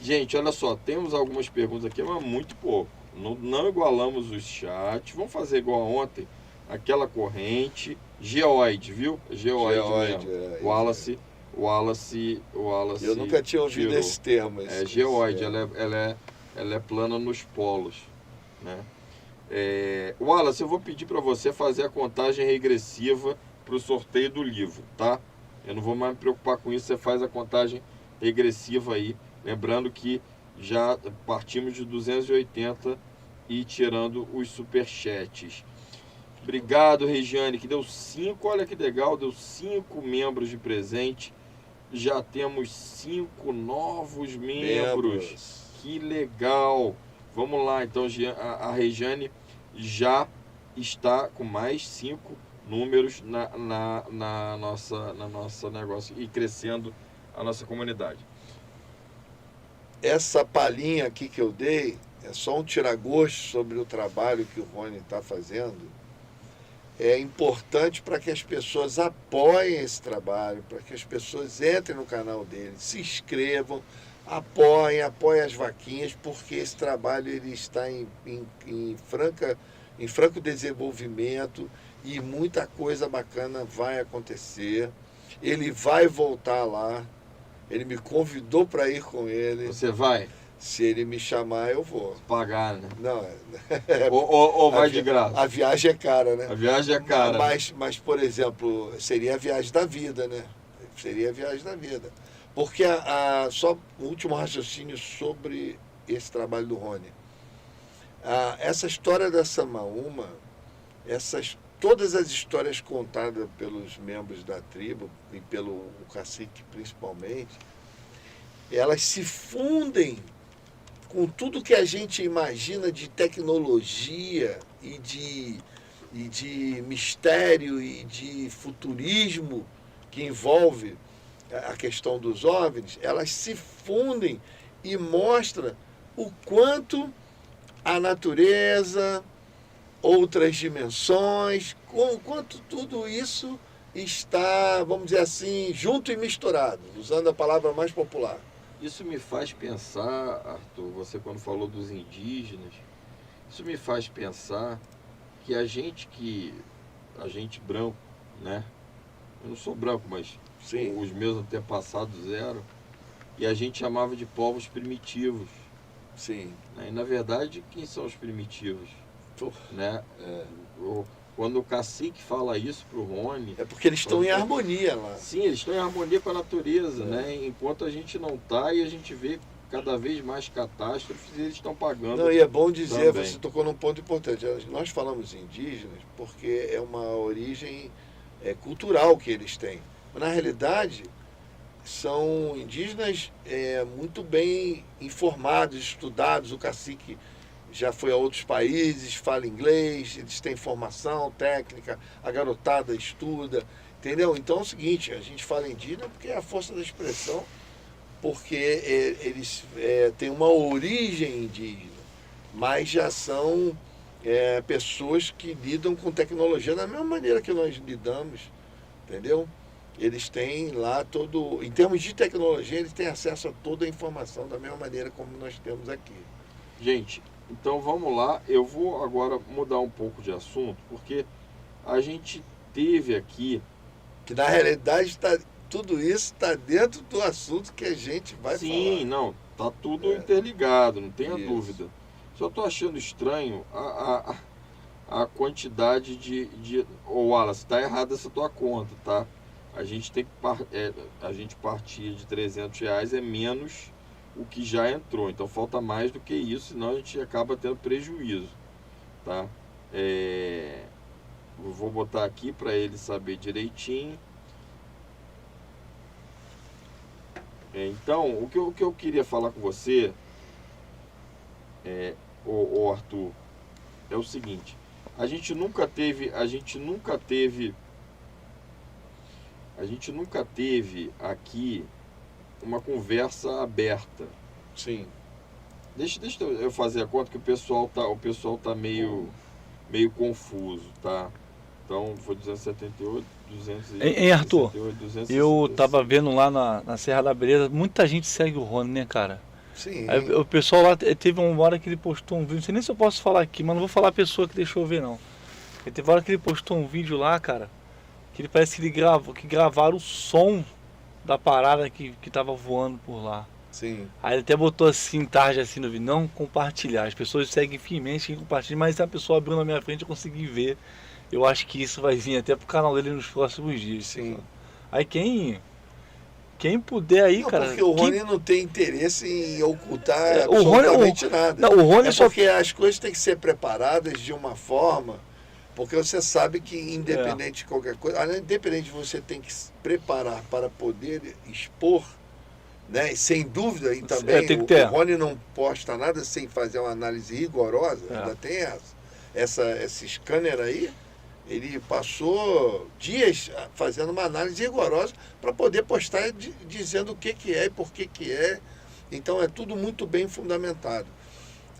Gente, olha só, temos algumas perguntas aqui, mas muito pouco. Não igualamos os chats. Vamos fazer igual ontem. Aquela corrente. Geoide, viu? Geoide mesmo. Wallace. Eu nunca tinha ouvido tirou. esse termo. É geoide, ela é plana nos polos. Né? Wallace, eu vou pedir para você fazer a contagem regressiva para o sorteio do livro, tá? Eu não vou mais me preocupar com isso, você faz a contagem regressiva aí. Lembrando que já partimos de 280 e tirando os superchats. Obrigado, Regiane, que deu 5, olha que legal, deu 5 membros de presente. Já temos 5 novos membros. Que legal! Vamos lá, então a Regiane já está com mais 5 números na nossa negócio e crescendo a nossa comunidade. Essa palhinha aqui que eu dei é só um tira-gosto sobre o trabalho que o Rony está fazendo. É importante para que as pessoas apoiem esse trabalho, para que as pessoas entrem no canal dele, se inscrevam, apoiem as vaquinhas, porque esse trabalho ele está em franco desenvolvimento e muita coisa bacana vai acontecer. Ele vai voltar lá, ele me convidou para ir com ele. Você vai Se ele me chamar, eu vou. pagar, né? Não, Ou vai de graça? a viagem é cara, né? A viagem é cara. Mas, por exemplo, seria a viagem da vida, né? Seria a viagem da vida. Porque só o último raciocínio sobre esse trabalho do Rony. Essa história da Samaúma, todas as histórias contadas pelos membros da tribo, e pelo cacique principalmente, elas se fundem com tudo que a gente imagina de tecnologia e de mistério e de futurismo que envolve a questão dos OVNIs, elas se fundem e mostram o quanto a natureza, outras dimensões, o quanto tudo isso está, vamos dizer assim, junto e misturado, usando a palavra mais popular. Isso me faz pensar, Arthur, você quando falou dos indígenas, isso me faz pensar que a gente branco, né? Eu não sou branco, mas Sim. os meus antepassados eram, e a gente chamava de povos primitivos. Sim. Né? E na verdade, quem são os primitivos? Né? Quando o cacique fala isso pro Rony... É porque eles estão em harmonia lá. Sim, eles estão em harmonia com a natureza, né? Enquanto a gente não está, e a gente vê cada vez mais catástrofes, eles estão pagando. Não, e é bom dizer, também. você tocou num ponto importante. Nós falamos indígenas porque é uma origem cultural que eles têm. Mas, na realidade, são indígenas muito bem informados, estudados. O cacique já foi a outros países, fala inglês, eles têm formação técnica, a garotada estuda, entendeu? Então é o seguinte, a gente fala indígena porque é a força da expressão, porque eles têm uma origem indígena, mas já são pessoas que lidam com tecnologia da mesma maneira que nós lidamos, entendeu? Eles têm lá todo, em termos de tecnologia, eles têm acesso a toda a informação da mesma maneira como nós temos aqui. Gente, então vamos lá, eu vou agora mudar um pouco de assunto, porque a gente teve aqui... Que na realidade tudo isso está dentro do assunto que a gente vai falar. Sim, não, tá tudo interligado, não tenha Isso. dúvida. Só estou achando estranho a quantidade de... Ô Wallace, tá errada essa tua conta, tá? A gente tem que a gente partir de R$300 é menos o que já entrou, então falta mais do que isso, senão a gente acaba tendo prejuízo, tá? Eu vou botar aqui para ele saber direitinho. Então, o que eu queria falar com você, o Arthur, é o seguinte: a gente nunca teve aqui uma conversa aberta. Sim. Deixa eu fazer a conta que o pessoal tá meio confuso, tá? Então foi 278, 268, Hein, Arthur? 268, Eu tava vendo lá na Serra da Beleza, muita gente segue o Rony, né, cara? Sim. Aí, o pessoal lá, teve uma hora que ele postou um vídeo, não sei nem se eu posso falar aqui, mas não vou falar a pessoa que deixou eu ver, não. Ele teve uma hora que ele postou um vídeo lá, cara, que ele parece que gravaram o som da parada que tava voando por lá. Sim. Aí ele até botou assim, tarde assim no vídeo, não compartilhar. As pessoas seguem firmemente, quem compartilha, mas se a pessoa abriu na minha frente eu consegui ver. Eu acho que isso vai vir até pro canal dele nos próximos dias. Sim. Pessoal. Aí quem puder aí, Não, cara. porque o Rony não tem interesse em ocultar o Rony- absolutamente nada. Não, o Rony só. Porque as coisas têm que ser preparadas de uma forma, porque você sabe que independente de qualquer coisa, independente de você tem que se preparar para poder expor, né? E sem dúvida, e também tem que ter. o Rony não posta nada sem fazer uma análise rigorosa, ainda tem esse scanner aí. Ele passou dias fazendo uma análise rigorosa para poder postar dizendo o que é e por que é. Então é tudo muito bem fundamentado.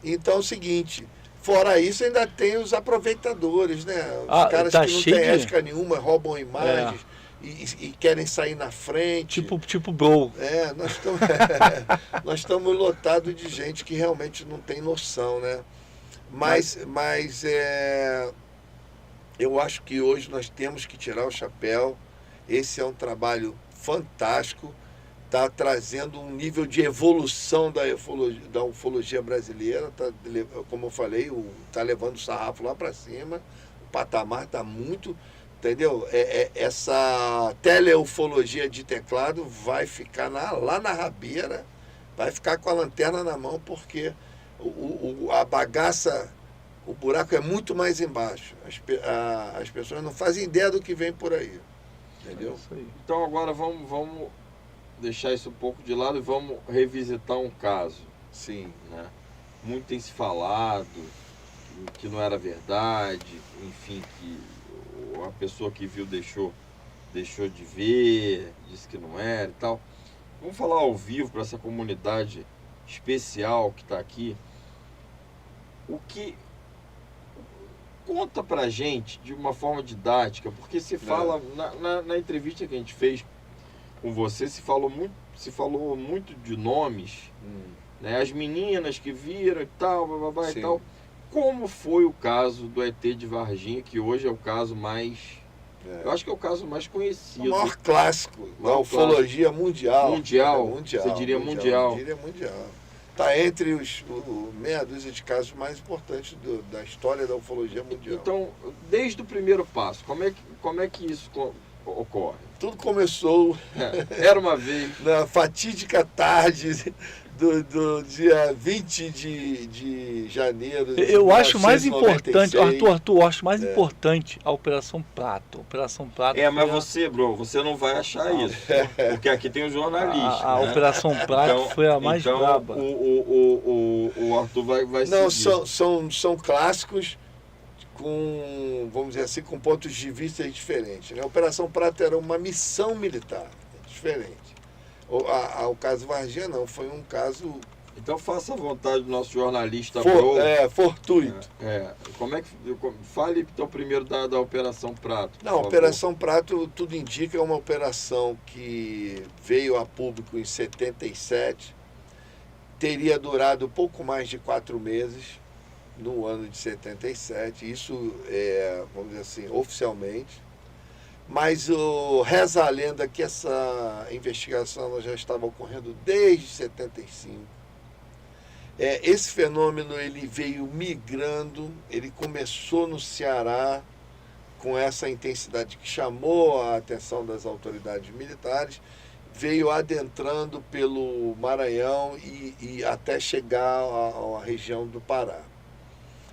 Então é o seguinte, fora isso ainda tem os aproveitadores, né? Os caras tá que não cheio têm de... ética nenhuma, roubam imagens e querem sair na frente. Tipo Bro. Nós estamos lotados de gente que realmente não tem noção, né? Mas eu acho que hoje nós temos que tirar o chapéu. Esse é um trabalho fantástico, está trazendo um nível de evolução da ufologia brasileira, como eu falei, está levando o sarrafo lá para cima, o patamar está muito, entendeu? Essa teleufologia de teclado vai ficar lá na rabeira, vai ficar com a lanterna na mão, porque a bagaça... O buraco é muito mais embaixo. As pessoas não fazem ideia do que vem por aí. Entendeu? Então agora vamos deixar isso um pouco de lado e vamos revisitar um caso. Sim. Né? Muito tem se falado que não era verdade, enfim, que a pessoa que viu deixou deixou de ver, disse que não era e tal. Vamos falar ao vivo para essa comunidade especial que está aqui. O que... Conta pra gente de uma forma didática, porque se fala, na entrevista que a gente fez com você, se falou muito de nomes, né? As meninas que viram e tal, bababá e tal. Como foi o caso do ET de Varginha, que hoje é o caso mais... Eu acho que é o caso mais conhecido. O maior clássico da ufologia mundial. Mundial? Você diria mundial? Eu diria mundial. Está entre os meia dúzia de casos mais importantes da história da ufologia mundial. Então, desde o primeiro passo, como é que isso ocorre? Tudo começou Era uma vez na fatídica tarde do dia 20 de janeiro de Eu acho mais 1996. importante, Arthur, eu acho mais importante a Operação Prato. Operação Prato. Mas você, bro, você não vai achar isso. Porque aqui tem os jornalistas. A né? Operação Prato foi a mais braba. O Arthur vai Não, seguir. são clássicos com, vamos dizer assim, com pontos de vista diferentes. Né? A Operação Prato era uma missão militar, diferente. O caso Varginha não, foi um caso... Então faça a vontade do nosso jornalista, bro. Fortuito. Como é que... Fale então primeiro da Operação Prato. Não, a Operação Prato, tudo indica, é uma operação que veio a público em 77, teria durado pouco mais de 4 meses, no ano de 77, isso vamos dizer assim, oficialmente. Mas reza a lenda que essa investigação ela já estava ocorrendo desde 75. Esse fenômeno ele veio migrando, ele começou no Ceará com essa intensidade que chamou a atenção das autoridades militares, veio adentrando pelo Maranhão e até chegar à região do Pará.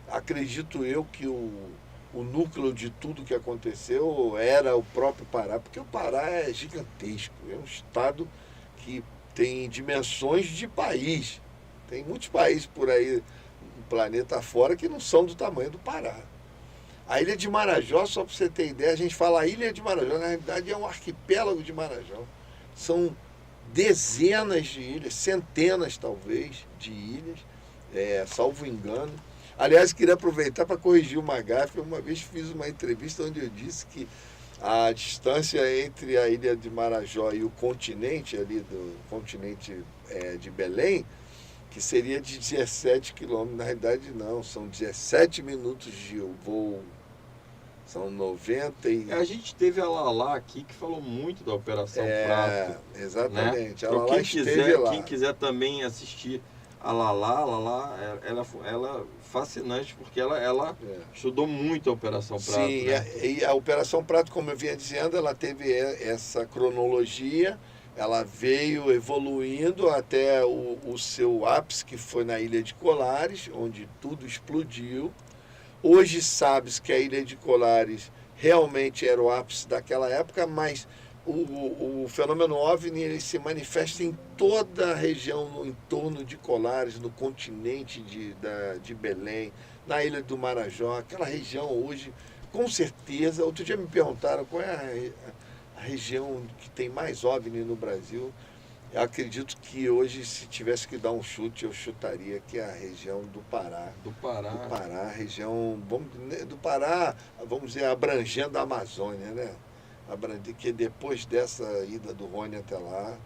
Acredito eu que o núcleo de tudo que aconteceu era o próprio Pará, porque o Pará é gigantesco, é um estado que tem dimensões de país. Tem muitos países por aí no planeta fora que não são do tamanho do Pará. A Ilha de Marajó, só para você ter ideia, a gente fala a Ilha de Marajó, na realidade é um arquipélago de Marajó. São dezenas de ilhas, centenas talvez de ilhas, salvo engano. Aliás, queria aproveitar para corrigir uma gafe. Uma vez fiz uma entrevista onde eu disse que a distância entre a ilha de Marajó e o continente, ali do continente de Belém, que seria de 17 quilômetros. Na realidade, não, são 17 minutos de voo. São 90 e... A gente teve a Lala aqui que falou muito da Operação Prato. Exatamente. Né? A Lala esteve lá. Quem quiser também assistir a Lala, ela é fascinante porque ela estudou muito a Operação Prato. Sim, né? E a Operação Prato, como eu vinha dizendo, ela teve essa cronologia, ela veio evoluindo até o seu ápice, que foi na Ilha de Colares, onde tudo explodiu. Hoje sabe-se que a Ilha de Colares realmente era o ápice daquela época, mas o fenômeno OVNI ele se manifesta em toda a região no entorno de Colares, no continente de Belém, na Ilha do Marajó, aquela região hoje, com certeza. Outro dia me perguntaram qual é a região que tem mais OVNI no Brasil. Eu acredito que hoje, se tivesse que dar um chute, eu chutaria que é a região do Pará. Do Pará, a região do Pará, vamos dizer, abrangendo a Amazônia, né? Que depois dessa ida do Rony até lá,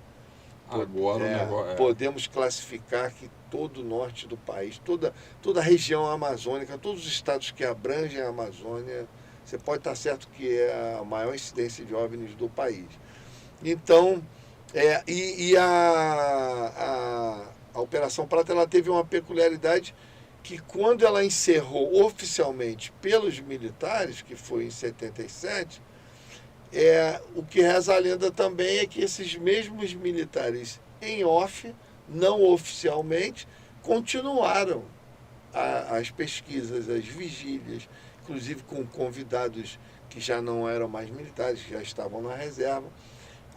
agora podemos classificar que todo o norte do país, toda a região amazônica, todos os estados que abrangem a Amazônia, você pode estar certo que é a maior incidência de OVNIs do país. Então, a Operação Prato ela teve uma peculiaridade que quando ela encerrou oficialmente pelos militares, que foi em 77, o que reza a lenda também é que esses mesmos militares em off, não oficialmente, continuaram as pesquisas, as vigílias, inclusive com convidados que já não eram mais militares, que já estavam na reserva,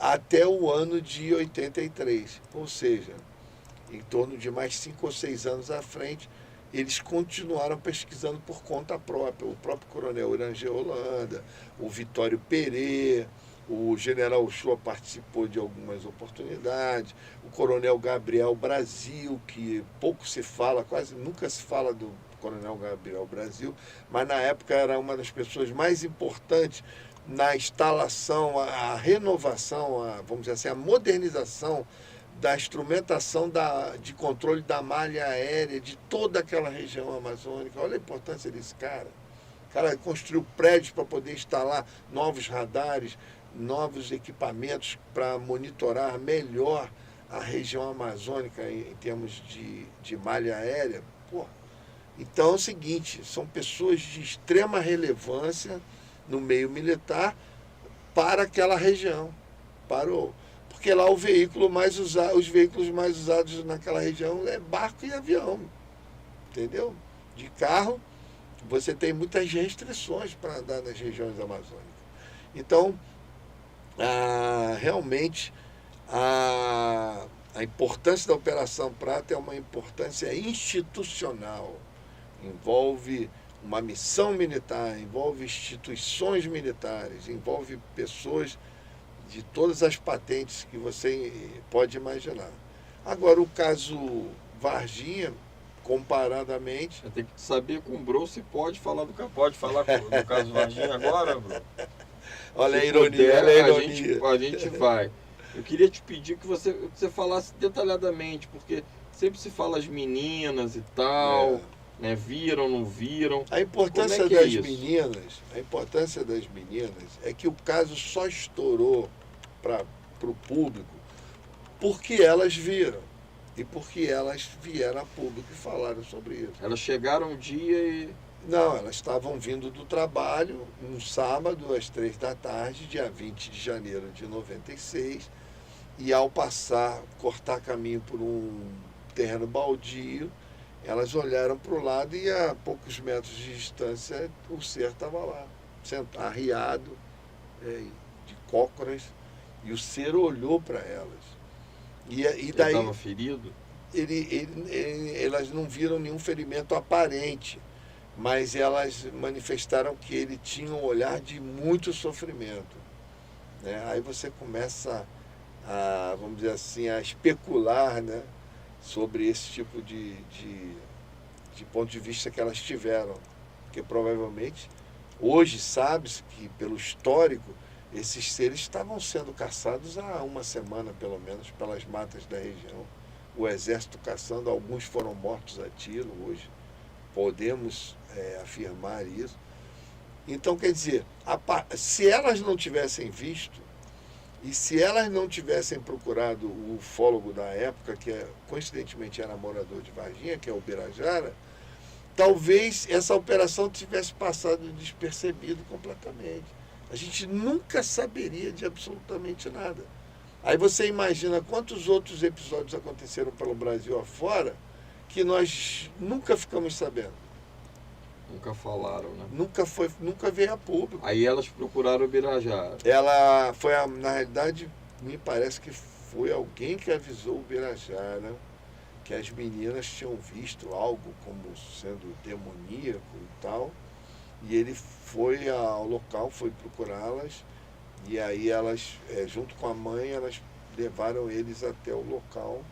até o ano de 83. Ou seja, em torno de mais 5 ou 6 anos à frente, eles continuaram pesquisando por conta própria. O próprio coronel Irangê Holanda, o Vitório Perê, O general Uchoa participou de algumas oportunidades, o coronel Gabriel Brasil, que pouco se fala, quase nunca se fala do coronel Gabriel Brasil, mas na época era uma das pessoas mais importantes na instalação, a renovação, vamos dizer assim, a modernização da instrumentação de controle da malha aérea de toda aquela região amazônica. Olha a importância desse cara. O cara construiu prédios para poder instalar novos radares, novos equipamentos para monitorar melhor a região amazônica em termos de malha aérea. Pô. Então é o seguinte, são pessoas de extrema relevância no meio militar para aquela região. Porque lá os veículos mais usados naquela região é barco e avião. Entendeu? De carro, você tem muitas restrições para andar nas regiões amazônicas. Então, realmente, a importância da Operação Prata é uma importância institucional. Envolve uma missão militar, envolve instituições militares, envolve pessoas de todas as patentes que você pode imaginar. Agora, o caso Varginha, comparadamente... Tem que saber com o Bro se pode falar do caso Varginha agora, Bro. Olha se a ironia, puder, olha a ironia. A gente vai. Eu queria te pedir que você falasse detalhadamente, porque sempre se fala as meninas e tal, né? Viram, não viram. A importância das meninas é que o caso só estourou para o público porque elas viram e porque elas vieram a público e falaram sobre isso. Elas chegaram um dia e... Não, elas estavam vindo do trabalho um sábado às 3 da tarde, dia 20 de janeiro de 96, e ao cortar caminho por um terreno baldio, elas olharam para o lado e a poucos metros de distância o ser estava lá, arriado, de cócoras, e o ser olhou para elas. E daí... Ele estava ferido? Elas não viram nenhum ferimento aparente, mas elas manifestaram que ele tinha um olhar de muito sofrimento. Né? Aí você começa vamos dizer assim, a especular, né, sobre esse tipo de ponto de vista que elas tiveram. Porque provavelmente, hoje sabe-se que, pelo histórico, esses seres estavam sendo caçados há uma semana, pelo menos, pelas matas da região. O exército caçando, alguns foram mortos a tiro hoje. Podemos afirmar isso. Então, quer dizer, se elas não tivessem visto, e se elas não tivessem procurado o ufólogo da época, que coincidentemente era morador de Varginha, que é o Birajara, talvez essa operação tivesse passado despercebido completamente. A gente nunca saberia de absolutamente nada. Aí você imagina quantos outros episódios aconteceram pelo Brasil afora que nós nunca ficamos sabendo. Nunca falaram, né? Nunca veio a público. Aí elas procuraram o Birajara. Ela foi, na realidade, me parece que foi alguém que avisou o Birajara que as meninas tinham visto algo como sendo demoníaco e tal. E ele foi ao local, foi procurá-las. E aí elas, junto com a mãe, elas levaram eles até o local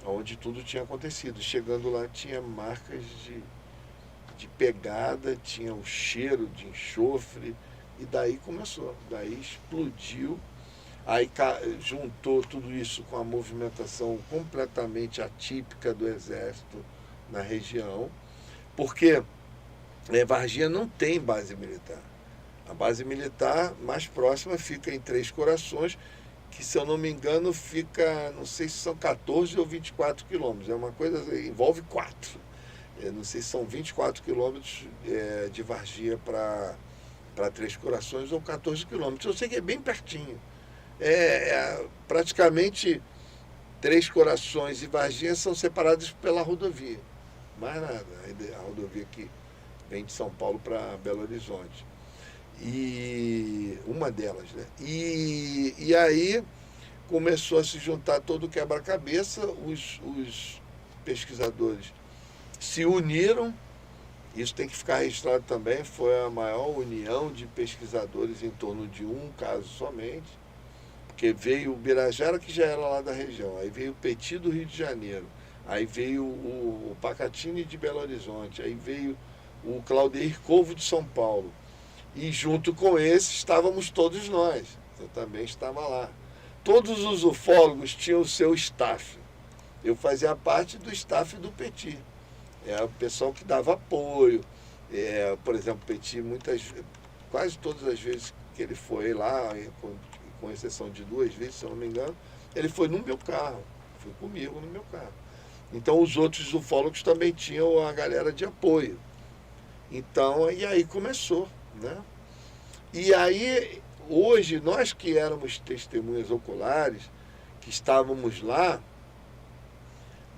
onde tudo tinha acontecido. Chegando lá, tinha marcas de pegada, tinha o cheiro de enxofre, e daí começou, daí explodiu, aí juntou tudo isso com a movimentação completamente atípica do exército na região, porque Varginha não tem base militar. A base militar mais próxima fica em Três Corações, que, se eu não me engano, fica, não sei se são 14 ou 24 quilômetros, é uma coisa, envolve 4. Não sei se são 24 quilômetros de Varginha para Três Corações ou 14 quilômetros. Eu sei que é bem pertinho. Praticamente Três Corações e Varginha são separados pela rodovia. Mais nada. A rodovia que vem de São Paulo para Belo Horizonte. E uma delas, né? E aí começou a se juntar todo o quebra-cabeça, os pesquisadores se uniram Isso tem que ficar registrado também, foi a maior união de pesquisadores em torno de um caso somente, porque veio o Birajara, que já era lá da região, aí veio o Petit do Rio de Janeiro, aí veio o Pacatini de Belo Horizonte, aí veio o Claudeir Corvo de São Paulo. E junto com esse estávamos todos nós, eu também estava lá. Todos os ufólogos tinham o seu staff. Eu fazia parte do staff do Petit. É o pessoal que dava apoio. Por exemplo, o Petit, quase todas as vezes que ele foi lá, com exceção de 2 vezes, se eu não me engano, ele foi no meu carro, foi comigo no meu carro. Então os outros ufólogos também tinham a galera de apoio. Então, e aí começou, né? E aí, hoje, nós que éramos testemunhas oculares, que estávamos lá,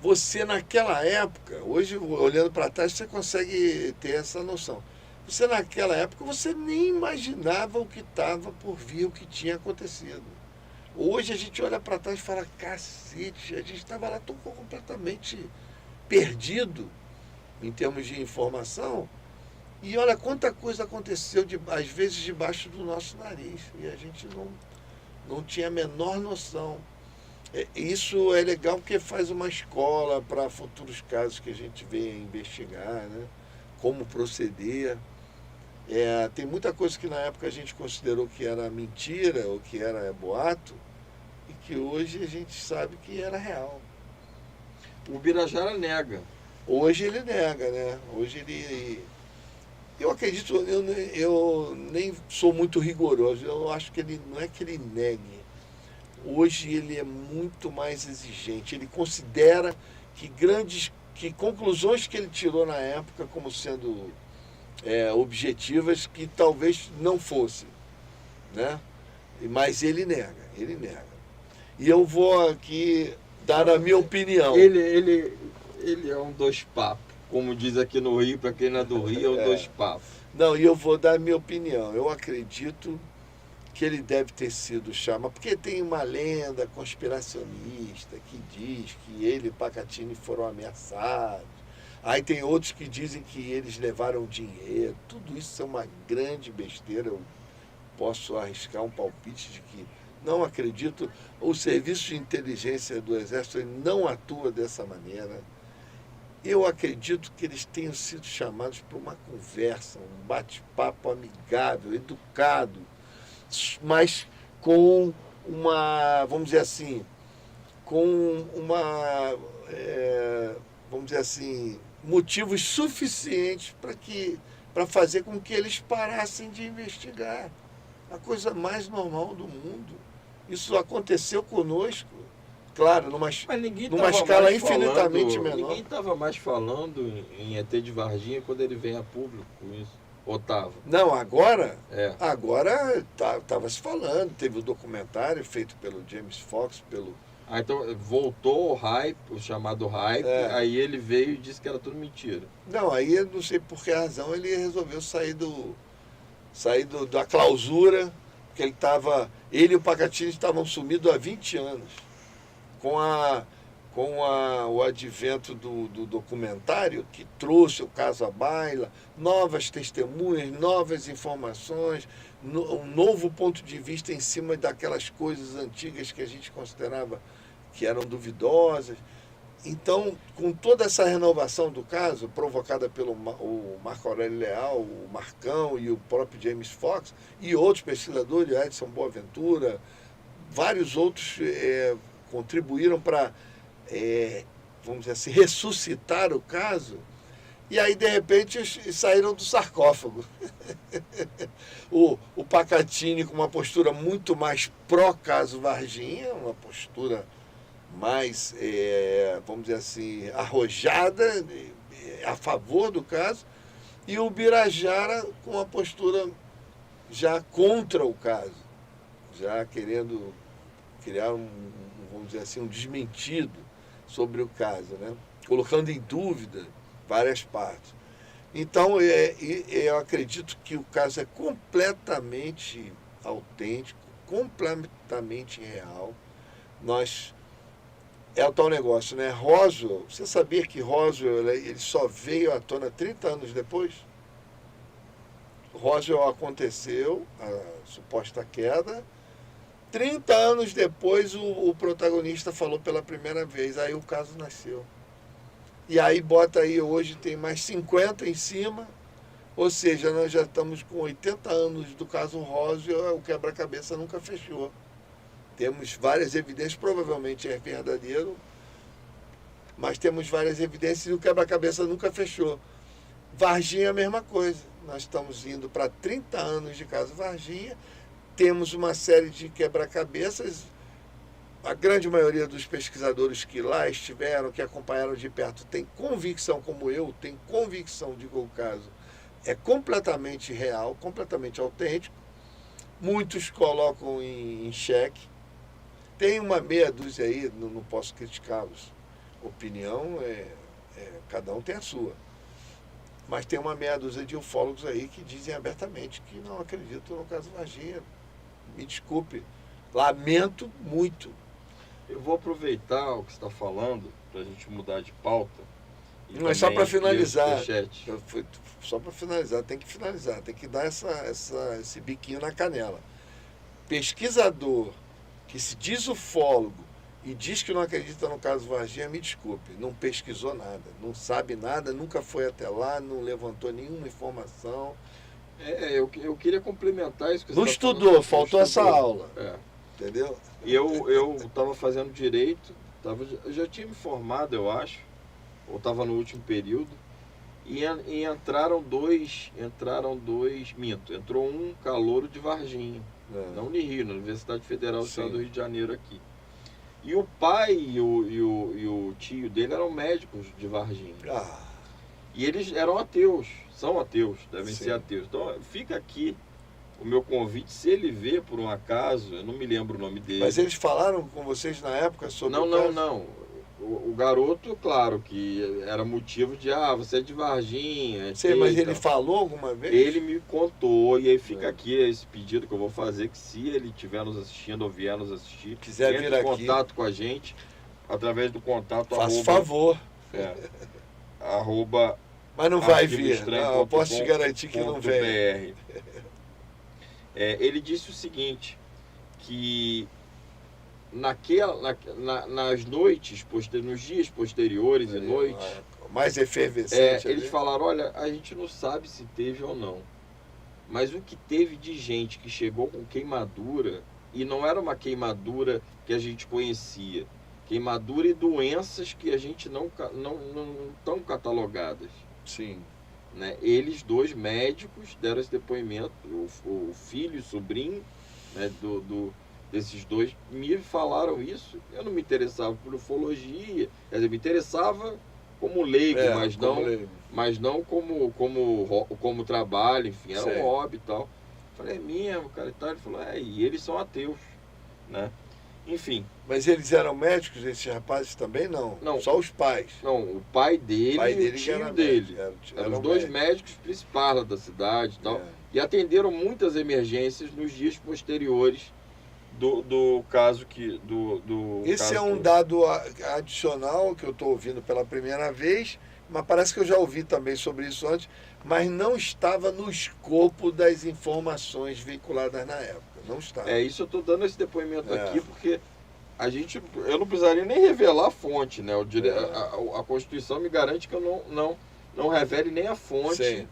você naquela época, hoje olhando para trás, você consegue ter essa noção. Você naquela época, você nem imaginava o que estava por vir, o que tinha acontecido. Hoje a gente olha para trás e fala, cacete, a gente estava lá tão completamente perdido em termos de informação. E olha quanta coisa aconteceu, às vezes, debaixo do nosso nariz. E a gente não tinha a menor noção. Isso é legal porque faz uma escola para futuros casos que a gente venha investigar, né? Como proceder. Tem muita coisa que na época a gente considerou que era mentira ou que era boato e que hoje a gente sabe que era real. O Birajara nega. Hoje ele nega, né? Hoje ele... Eu acredito, eu nem sou muito rigoroso, eu acho que ele não é que ele negue. Hoje ele é muito mais exigente, ele considera que conclusões que ele tirou na época como sendo objetivas que talvez não fossem, né? Mas ele nega. E eu vou aqui dar a minha opinião. Ele é um dois papos, como diz aqui no Rio, para quem não é do Rio, é um dois papos. Não, e eu vou dar a minha opinião. Eu acredito que ele deve ter sido chamado, porque tem uma lenda conspiracionista que diz que ele e Pacatini foram ameaçados. Aí tem outros que dizem que eles levaram dinheiro. Tudo isso é uma grande besteira. Eu posso arriscar um palpite de que não acredito. O serviço de inteligência do Exército ele não atua dessa maneira. Eu acredito que eles tenham sido chamados para uma conversa, um bate-papo amigável, educado, mas com uma, vamos dizer assim, motivos suficientes para fazer com que eles parassem de investigar. A coisa mais normal do mundo. Isso aconteceu conosco, claro, numa escala infinitamente menor. Ninguém estava mais falando em ET de Varginha quando ele vem a público com isso. Otávio. Não, agora estava se falando, teve o documentário feito pelo James Fox, então voltou o hype, o chamado hype, aí ele veio e disse que era tudo mentira. Não, aí eu não sei por que razão ele resolveu sair da clausura, porque ele e o Pacatini estavam sumidos há 20 anos. Com o advento do documentário, que trouxe o caso à baila, novas testemunhas, novas informações, um novo ponto de vista em cima daquelas coisas antigas que a gente considerava que eram duvidosas. Então, com toda essa renovação do caso, provocada pelo o Marco Aurélio Leal, o Marcão e o próprio James Fox, e outros pesquisadores, Edson Boaventura, vários outros contribuíram para, vamos dizer assim, ressuscitar o caso, e aí, de repente, saíram do sarcófago. O Pacatini com uma postura muito mais pró-caso Varginha, uma postura mais, vamos dizer assim, arrojada, a favor do caso, e o Birajara com uma postura já contra o caso, já querendo criar vamos dizer assim, um desmentido sobre o caso, né? Colocando em dúvida várias partes. Então, eu acredito que o caso é completamente autêntico, completamente real. Nós é o tal negócio, né? Roswell, você sabia que Roswell ele só veio à tona 30 anos depois? Roswell aconteceu, a suposta queda. 30 anos depois o protagonista falou pela primeira vez, aí o caso nasceu. E aí bota aí, hoje tem mais 50 em cima, ou seja, nós já estamos com 80 anos do caso Roswell, o quebra-cabeça nunca fechou. Temos várias evidências, provavelmente é verdadeiro, mas temos várias evidências e o quebra-cabeça nunca fechou. Varginha é a mesma coisa. Nós estamos indo para 30 anos de caso Varginha, temos uma série de quebra-cabeças. A grande maioria dos pesquisadores que lá estiveram, que acompanharam de perto, tem convicção, como eu, tem convicção de que o caso é completamente real, completamente autêntico. Muitos colocam em xeque. Tem uma meia dúzia aí, não posso criticá-los. Opinião, cada um tem a sua. Mas tem uma meia dúzia de ufólogos aí que dizem abertamente que não acreditam no caso Varginha. Me desculpe, lamento muito. Eu vou aproveitar o que você está falando para a gente mudar de pauta. Não é só para finalizar. Superchat. Só para finalizar, tem que finalizar, tem que dar esse biquinho na canela. Pesquisador que se diz ufólogo e diz que não acredita no caso Varginha, me desculpe, não pesquisou nada, não sabe nada, nunca foi até lá, não levantou nenhuma informação. Eu queria complementar isso que você Não tá estudou, falando. faltou essa aula. É. Entendeu? E eu estava fazendo direito, eu já tinha me formado, eu acho, ou estava no último período, e entrou um calouro de Varginha, na Unirio, na Universidade Federal do Estado do Rio de Janeiro aqui. E o pai e o tio dele eram médicos de Varginha. E eles eram ateus, são ateus, devem ser ateus. Então fica aqui o meu convite, se ele vê por um acaso, eu não me lembro o nome dele. Mas eles falaram com vocês na época sobre o caso? Não. O garoto, claro, que era motivo de, você é de Varginha. Sei, mas ele falou alguma vez? Ele me contou, e aí fica aqui esse pedido que eu vou fazer, que se ele estiver nos assistindo ou vier nos assistir, quiser vir entre em aqui, contato com a gente, através do contato faça favor. Arroba mas não vai vir, não, eu posso te garantir que não vem. Ele disse o seguinte, que nas noites, nos dias posteriores e noites, mais efervescente. eles falaram, olha, a gente não sabe se teve ou não, mas o que teve de gente que chegou com queimadura, e não era uma queimadura que a gente conhecia, queimadura e doenças que a gente não estão catalogadas. Sim. Né? Eles, dois médicos, deram esse depoimento, o filho e o sobrinho, né, desses dois, me falaram isso. Eu não me interessava por ufologia, quer dizer, me interessava como leigo, mas não como trabalho, enfim, era um hobby e tal. Falei, é mesmo, cara, e tal. Ele falou, e eles são ateus, né? Enfim. Mas eles eram médicos, esses rapazes também? Não, só os pais. Não, o pai dele e o tio dele. Eram os dois médicos principais lá da cidade e tal. E atenderam muitas emergências nos dias posteriores do caso que... Esse é um dado adicional que eu estou ouvindo pela primeira vez, mas parece que eu já ouvi também sobre isso antes, mas não estava no escopo das informações veiculadas na época. Não estava. Isso eu estou dando esse depoimento aqui porque eu não precisaria nem revelar a fonte, né? A Constituição me garante que eu não revele nem a fonte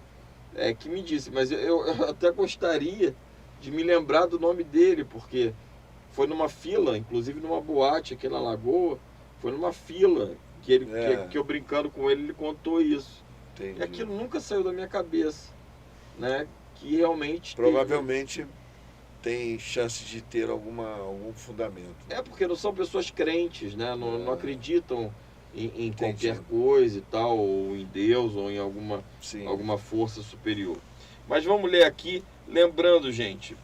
que me disse, mas eu até gostaria de me lembrar do nome dele, porque foi numa fila, inclusive numa boate aqui na Lagoa, foi numa fila que eu brincando com ele contou isso. Entendi. E aquilo nunca saiu da minha cabeça, né? Que realmente... Provavelmente tem chance de ter algum fundamento. Porque não são pessoas crentes, né? Não acreditam em qualquer coisa e tal, ou em Deus, ou em alguma força superior. Mas vamos ler aqui, lembrando, gente,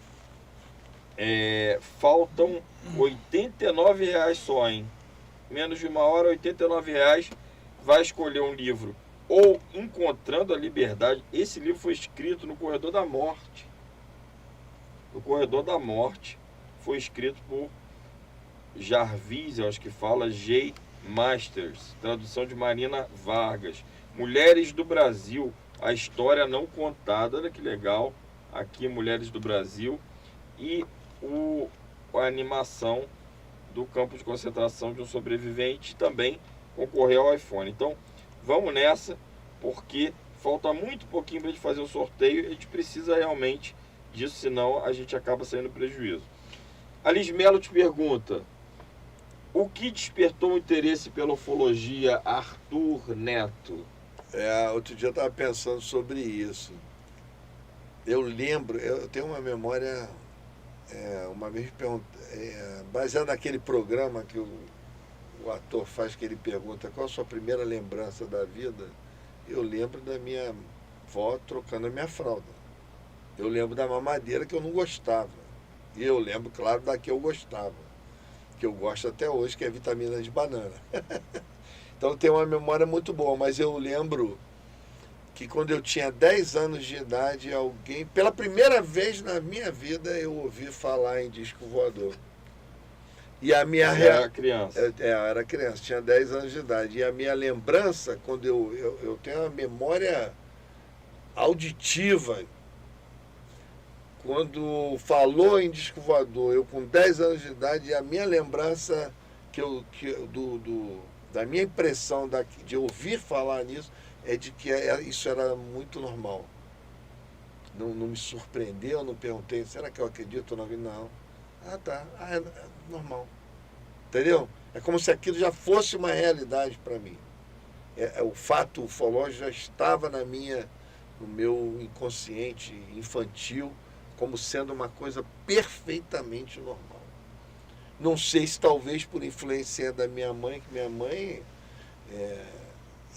faltam R$89 só, hein? Menos de uma hora, R$89, vai escolher um livro. Ou Encontrando a Liberdade. Esse livro foi escrito no Corredor da Morte. O Corredor da Morte foi escrito por Jarvis, eu acho que fala, J. Masters, tradução de Marina Vargas. Mulheres do Brasil, a história não contada. Olha que legal. Aqui, Mulheres do Brasil. E a animação do campo de concentração de um sobrevivente também concorreu ao iPhone. Então, vamos nessa, porque falta muito pouquinho para a gente fazer o sorteio. A gente precisa realmente disso, senão a gente acaba saindo prejuízo. Alice Melo te pergunta: o que despertou o interesse pela ufologia, Arthur Neto? Outro dia eu estava pensando sobre isso. Eu lembro, eu tenho uma memória, uma vez baseado naquele programa que o ator faz, que ele pergunta qual a sua primeira lembrança da vida. Eu lembro da minha avó trocando a minha fralda. Eu lembro da mamadeira que eu não gostava. E eu lembro, claro, da que eu gostava. Que eu gosto até hoje, que é vitamina de banana. Então eu tenho uma memória muito boa, mas eu lembro que quando eu tinha 10 anos de idade, alguém, pela primeira vez na minha vida, eu ouvi falar em disco voador. E a minha era criança. Eu era criança, tinha 10 anos de idade. E a minha lembrança, quando eu tenho uma memória auditiva, quando falou em disco voador, eu com 10 anos de idade, a minha lembrança da minha impressão de ouvir falar nisso é de que isso era muito normal. Não me surpreendeu, não perguntei, será que eu acredito ou não? Não. Tá. É normal. Entendeu? É como se aquilo já fosse uma realidade para mim. O fato ufológico já estava no meu inconsciente infantil como sendo uma coisa perfeitamente normal. Não sei se talvez por influência da minha mãe, que minha mãe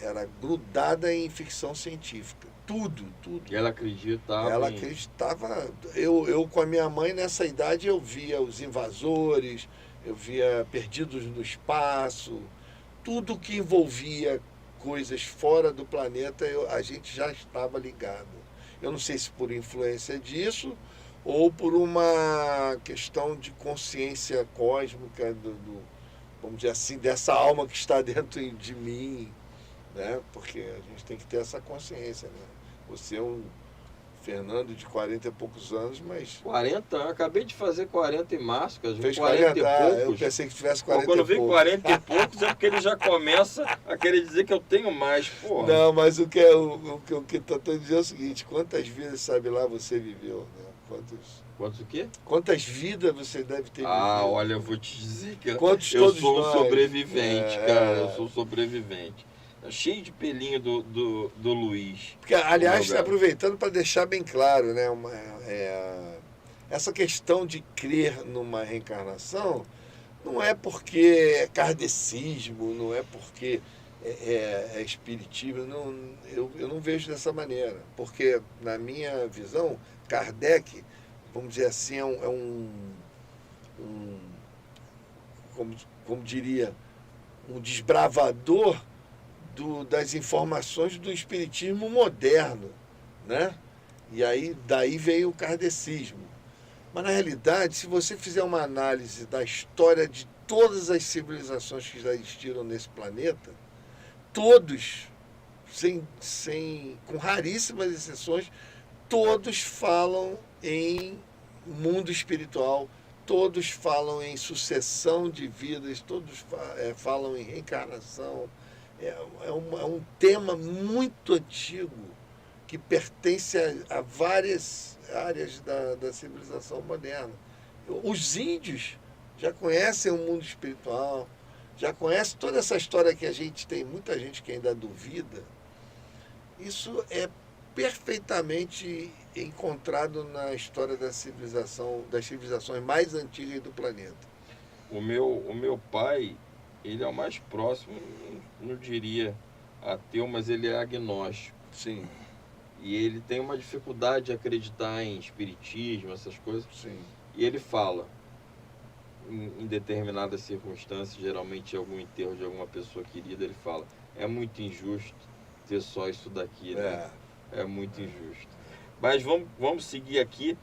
era grudada em ficção científica. Tudo. E ela acreditava. Ela acreditava. Eu com a minha mãe, nessa idade, eu via os invasores, eu via Perdidos no Espaço, tudo que envolvia coisas fora do planeta, a gente já estava ligado. Eu não sei se por influência disso ou por uma questão de consciência cósmica, vamos dizer assim, dessa alma que está dentro de mim, né? Porque a gente tem que ter essa consciência, né? Você é um Fernando de 40 e poucos anos, mas... 40 anos? Acabei de fazer 40 em março, cara. Fez 40 e poucos. Eu pensei que tivesse 40 quando e poucos. Quando vem 40 e poucos é porque ele já começa a querer dizer que eu tenho mais, porra. Não, mas o que eu estou dizendo é o seguinte: quantas vidas, sabe lá, você viveu, né? Quantos o quê? Quantas vidas você deve ter vivido? Olha, eu vou te dizer que eu todos sou um nós? sobrevivente, cara. Eu sou sobrevivente. Tá cheio de pelinho do Luiz. Porque, aliás, aproveitando para deixar bem claro, né? Essa questão de crer numa reencarnação não é porque é kardecismo, não é porque é espiritismo. Eu não vejo dessa maneira. Porque, na minha visão, Kardec, vamos dizer assim, como diria, um desbravador das informações do espiritismo moderno, né? E aí daí veio o kardecismo. Mas na realidade, se você fizer uma análise da história de todas as civilizações que já existiram nesse planeta, todos, com raríssimas exceções, todos falam em mundo espiritual, todos falam em sucessão de vidas, todos falam em reencarnação. É um tema muito antigo que pertence a várias áreas da civilização moderna. Os índios já conhecem o mundo espiritual, já conhecem toda essa história que a gente tem, muita gente que ainda duvida. Isso é perfeitamente encontrado na história das civilizações mais antigas do planeta. O meu pai, ele é o mais próximo, não diria ateu, mas ele é agnóstico. Sim. E ele tem uma dificuldade de acreditar em espiritismo, essas coisas. Sim. E ele fala, em determinadas circunstâncias, geralmente algum enterro de alguma pessoa querida, ele fala, é muito injusto ter só isso daqui, né? É muito injusto. Mas vamos seguir aqui.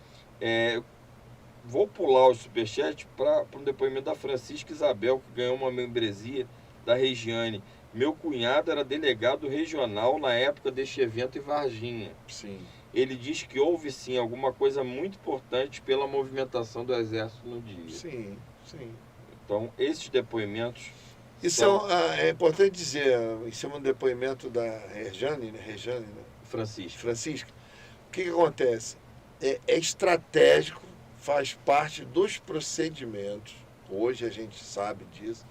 Vou pular o superchat para um depoimento da Francisca Isabel, que ganhou uma membresia da Regiane. Meu cunhado era delegado regional na época deste evento em Varginha. Sim. Ele diz que houve sim alguma coisa muito importante pela movimentação do Exército no dia. Sim, sim. Então, esses depoimentos... Isso é importante dizer, isso é um depoimento da Rejane, né? Francisca. O que acontece? É estratégico, faz parte dos procedimentos, hoje a gente sabe disso,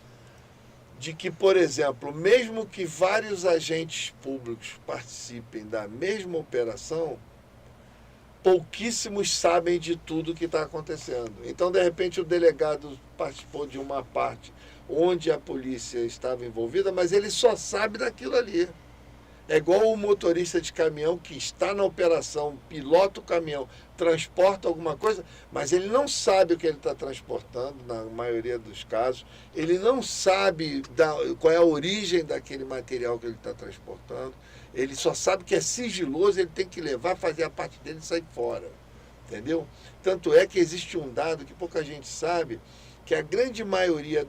de que, por exemplo, mesmo que vários agentes públicos participem da mesma operação, pouquíssimos sabem de tudo que está acontecendo. Então, de repente, o delegado participou de uma parte onde a polícia estava envolvida, mas ele só sabe daquilo ali. É igual o motorista de caminhão que está na operação, pilota o caminhão, transporta alguma coisa, mas ele não sabe o que ele está transportando, na maioria dos casos. Ele não sabe qual é a origem daquele material que ele está transportando. Ele só sabe que é sigiloso, ele tem que levar, fazer a parte dele e sair fora. Entendeu? Tanto é que existe um dado que pouca gente sabe, que a grande maioria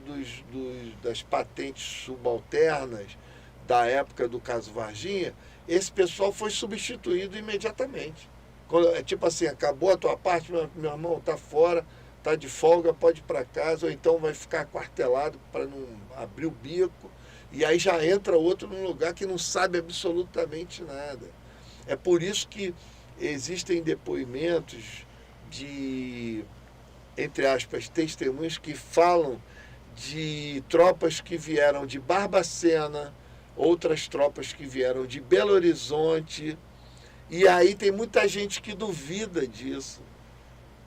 das patentes subalternas da época do caso Varginha, esse pessoal foi substituído imediatamente. Tipo assim, acabou a tua parte, meu irmão, tá fora, tá de folga, pode ir para casa, ou então vai ficar aquartelado para não abrir o bico, e aí já entra outro num lugar que não sabe absolutamente nada. É por isso que existem depoimentos de, entre aspas, testemunhos que falam de tropas que vieram de Barbacena, outras tropas que vieram de Belo Horizonte, e aí tem muita gente que duvida disso,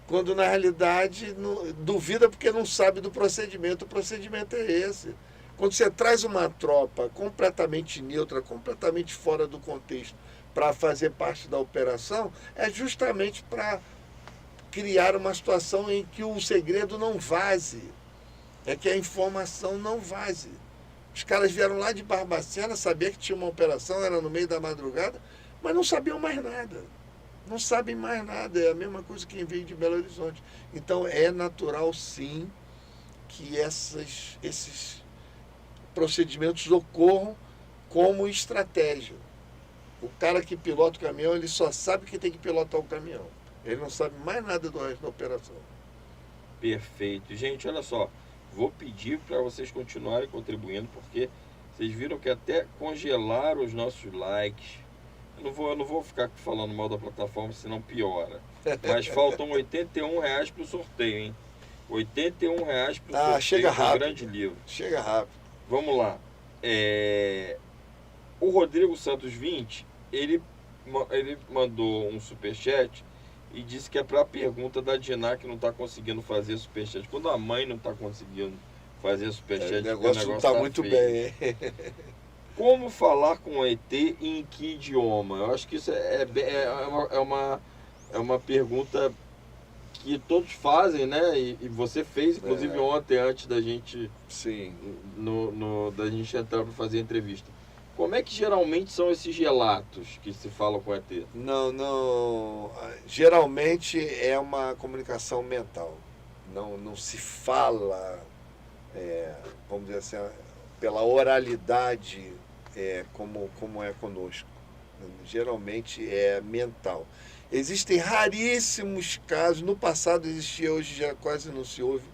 quando na realidade duvida porque não sabe do procedimento. O procedimento é esse. Quando você traz uma tropa completamente neutra, completamente fora do contexto, para fazer parte da operação, é justamente para criar uma situação em que o segredo não vaze, é que a informação não vaze. Os caras vieram lá de Barbacena, sabia que tinha uma operação, era no meio da madrugada, mas não sabiam mais nada. Não sabem mais nada, é a mesma coisa que quem veio de Belo Horizonte. Então é natural, sim, que esses procedimentos ocorram como estratégia. O cara que pilota o caminhão, ele só sabe que tem que pilotar o caminhão. Ele não sabe mais nada do resto da operação. Perfeito. Gente, olha só, vou pedir para vocês continuarem contribuindo, porque vocês viram que até congelaram os nossos likes. Eu não vou ficar falando mal da plataforma, senão piora. Mas faltam R$81 para o sorteio, hein? R$81 para o sorteio chega rápido. do grande livro. Chega rápido. Vamos lá. O Rodrigo Santos 20, ele mandou um superchat e disse que é para a pergunta da Diná, que não está conseguindo fazer superchat. Quando a mãe não está conseguindo fazer superchat, o negócio não está muito bem, hein? Como falar com o ET e em que idioma? Eu acho que isso é uma pergunta que todos fazem, né? E você fez, inclusive, ontem, antes da gente, sim, da gente entrar para fazer a entrevista. Como é que geralmente são esses relatos que se falam com o ET? Não. Geralmente é uma comunicação mental. Não se fala, vamos dizer assim, pela oralidade, como é conosco. Geralmente é mental. Existem raríssimos casos, no passado existia, hoje já quase não se ouve,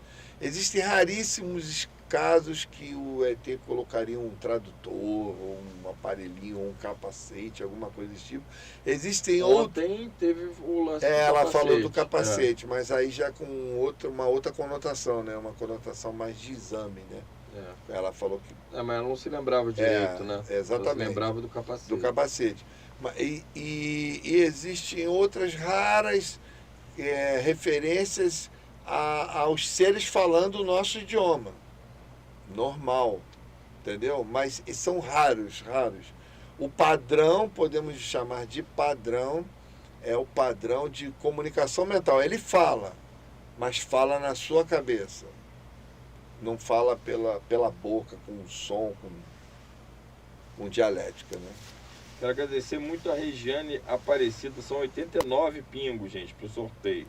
existem raríssimos casos que o ET colocaria um tradutor, ou um aparelhinho, ou um capacete, alguma coisa desse tipo. Existem outros. Teve o lance do ela capacete. falou do capacete, mas aí já com uma outra conotação, né? Uma conotação mais de exame, né? Ela falou que... mas ela não se lembrava direito, né? Exatamente. Ela se lembrava do capacete. Do capacete. E existem outras raras referências aos seres falando o nosso idioma. Normal, entendeu? Mas são raros. O padrão, podemos chamar de padrão, é o padrão de comunicação mental. Ele fala, mas fala na sua cabeça. Não fala pela boca, com som, com dialética, né? Quero agradecer muito a Regiane Aparecida, são 89 pingos, gente, pro sorteio.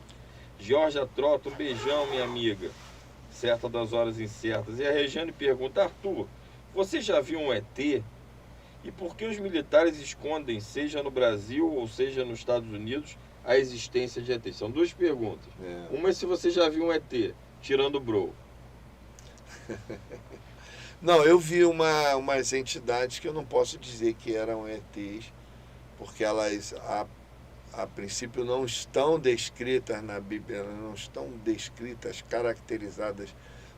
Georgia Trota, um beijão, minha amiga. Certa das horas incertas. E a Regiane pergunta, Arthur, Você já viu um ET? E por que os militares escondem, seja no Brasil ou seja nos Estados Unidos, a existência de ET? São duas perguntas. Uma é se você já viu um ET, tirando o Bro. Não, eu vi umas entidades que eu não posso dizer que eram ETs, porque elas, a princípio, não estão descritas na Bíblia, não estão descritas, caracterizadas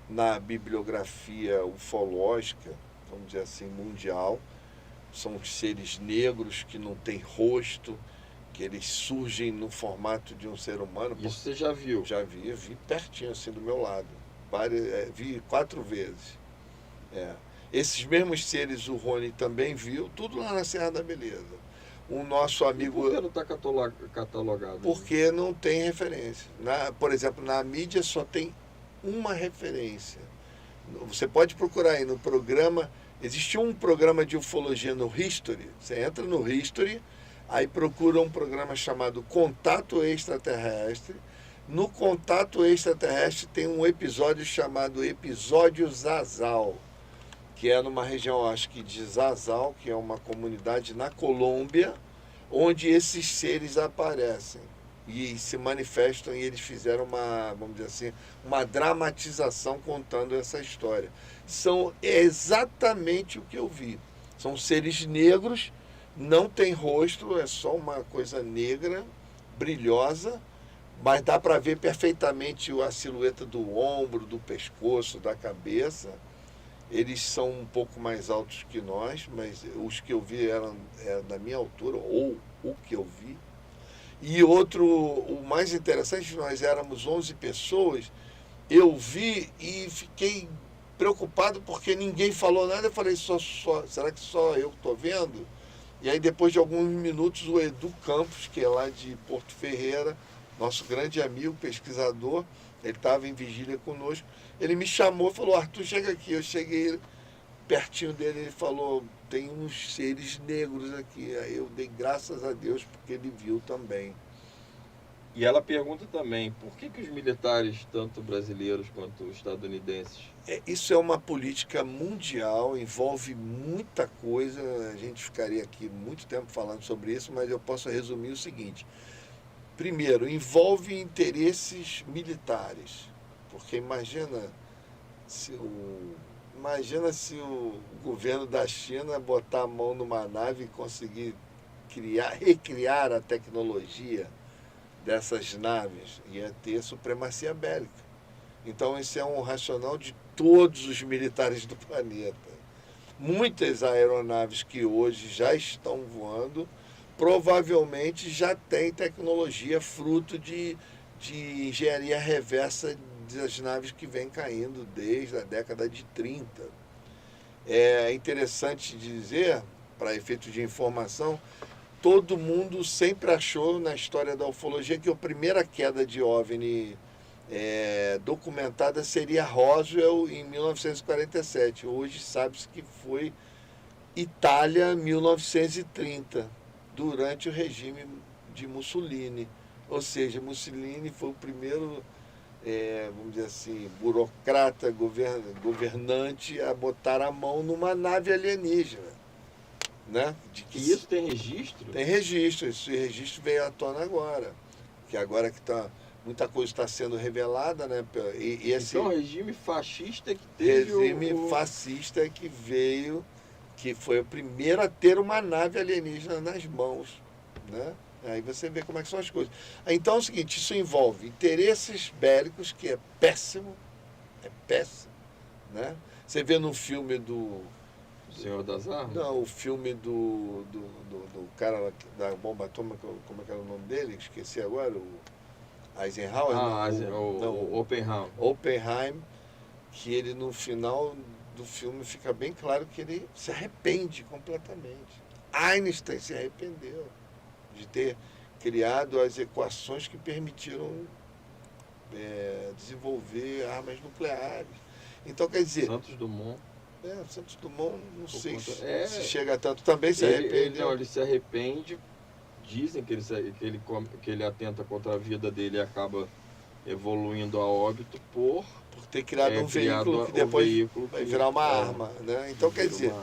na bibliografia ufológica, vamos dizer assim, mundial. São seres negros que não têm rosto, que eles surgem no formato de um ser humano. Isso você já viu? Já vi pertinho, assim, do meu lado. Vi 4 vezes. Esses mesmos seres o Rony também viu, tudo lá na Serra da Beleza. O nosso amigo... Por que não está catalogado? Porque não tem referência. Por exemplo, na mídia só tem uma referência. Você pode procurar aí no programa... Existe um programa de ufologia no History. Você entra no History, aí procura um programa chamado Contato Extraterrestre. No Contato Extraterrestre tem um episódio chamado Episódio Zazal, que é numa região, acho que de Zazal, que é uma comunidade na Colômbia, onde esses seres aparecem e se manifestam, e eles fizeram vamos dizer assim, uma dramatização contando essa história. São exatamente o que eu vi. São seres negros, não tem rosto, é só uma coisa negra, brilhosa, mas dá para ver perfeitamente a silhueta do ombro, do pescoço, da cabeça. Eles são um pouco mais altos que nós, mas os que eu vi eram da minha altura, ou o que eu vi. E o mais interessante, nós éramos 11 pessoas, eu vi e fiquei preocupado porque ninguém falou nada. Eu falei, será que só eu estou vendo? E aí, depois de alguns minutos, o Edu Campos, que é lá de Porto Ferreira, nosso grande amigo, pesquisador, ele estava em vigília conosco, ele me chamou e falou, Arthur, chega aqui. Eu cheguei pertinho dele, ele falou, tem uns seres negros aqui. Aí eu dei graças a Deus porque ele viu também. E ela pergunta também, por que os militares, tanto brasileiros quanto estadunidenses... Isso é uma política mundial, envolve muita coisa, a gente ficaria aqui muito tempo falando sobre isso, mas eu posso resumir o seguinte. Primeiro, envolve interesses militares, porque imagina se o governo da China botar a mão numa nave e conseguir recriar a tecnologia dessas naves, ia ter supremacia bélica. Então esse é um racional de todos os militares do planeta. Muitas aeronaves que hoje já estão voando, provavelmente já têm tecnologia fruto de engenharia reversa das naves que vêm caindo desde a década de 30. É interessante dizer, para efeito de informação, todo mundo sempre achou na história da ufologia que a primeira queda de OVNI documentada seria Roswell em 1947. Hoje sabe-se que foi Itália 1930, durante o regime de Mussolini. Ou seja, Mussolini foi o primeiro, vamos dizer assim, burocrata, governante a botar a mão numa nave alienígena. Né? E isso tem registro? Tem registro, esse registro veio à tona agora. Que agora que muita coisa está sendo revelada, né? Então, regime fascista que teve fascista que veio, que foi o primeiro a ter uma nave alienígena nas mãos, né? Aí você vê como é que são as coisas. Então é o seguinte, isso envolve interesses bélicos, que é péssimo, né? Você vê no filme do Senhor das Armas? Não, o filme do cara da bomba atômica, como é que era o nome dele? Esqueci agora, o Eisenhower? O Oppenheim, que ele no final do filme fica bem claro que ele se arrepende completamente. Einstein se arrependeu de ter criado as equações que permitiram desenvolver armas nucleares. Então, quer dizer... Santos Dumont, não sei se chega tanto, também se arrepende. Ele se arrepende, dizem que ele atenta contra a vida dele e acaba evoluindo a óbito por ter criado um veículo que depois vai virar uma arma, né? Então, quer dizer,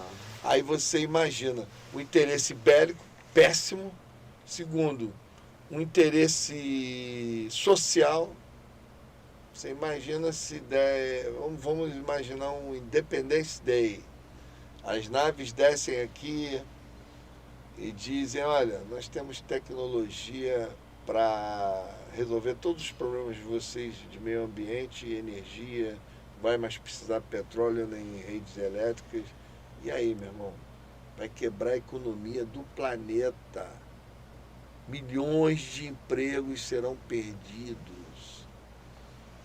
aí você imagina o interesse bélico, péssimo. Segundo, um interesse social. Você imagina se der, vamos imaginar um Independence Day. As naves descem aqui e dizem, olha, nós temos tecnologia para resolver todos os problemas de vocês de meio ambiente e energia, não vai mais precisar de petróleo nem redes elétricas. E aí, meu irmão, vai quebrar a economia do planeta. Milhões de empregos serão perdidos.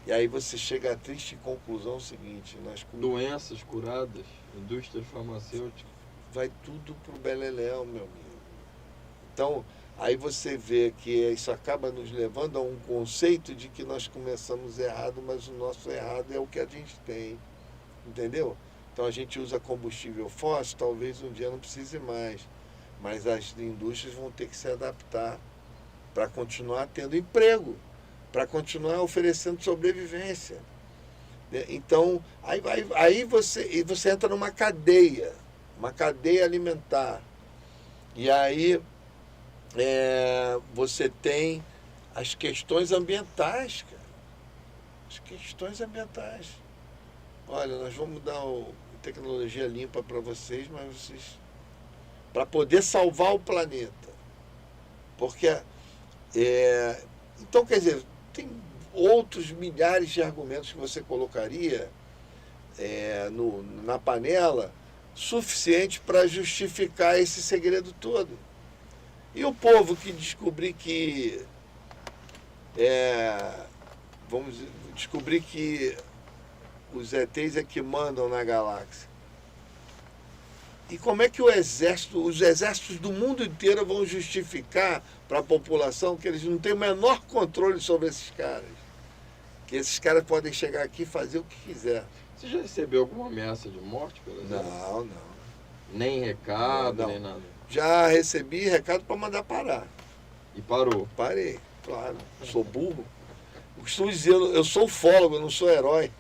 E aí você chega à triste conclusão seguinte, doenças curadas, indústria farmacêutica. Vai tudo pro beleléu, meu amigo. Então, aí você vê que isso acaba nos levando a um conceito de que nós começamos errado, mas o nosso errado é o que a gente tem. Entendeu? Então a gente usa combustível fóssil, talvez um dia não precise mais. Mas as indústrias vão ter que se adaptar para continuar tendo emprego, para continuar oferecendo sobrevivência. Então, aí você entra numa cadeia alimentar. E aí você tem as questões ambientais, cara. As questões ambientais. Olha, nós vamos dar tecnologia limpa para vocês, mas vocês... para poder salvar o planeta. Porque... então, quer dizer, tem outros milhares de argumentos que você colocaria na panela suficiente para justificar esse segredo todo. E o povo que descobrir que vamos descobrir que os ETs é que mandam na galáxia. E como é que os exércitos do mundo inteiro vão justificar para a população que eles não têm o menor controle sobre esses caras? Que esses caras podem chegar aqui e fazer o que quiser. Você já recebeu alguma ameaça de morte, por exemplo? Não. Nem recado, não. nem nada? Já recebi recado para mandar parar. E parou? Parei, claro. Sou burro. Costumo dizer, eu sou ufólogo, eu não sou herói.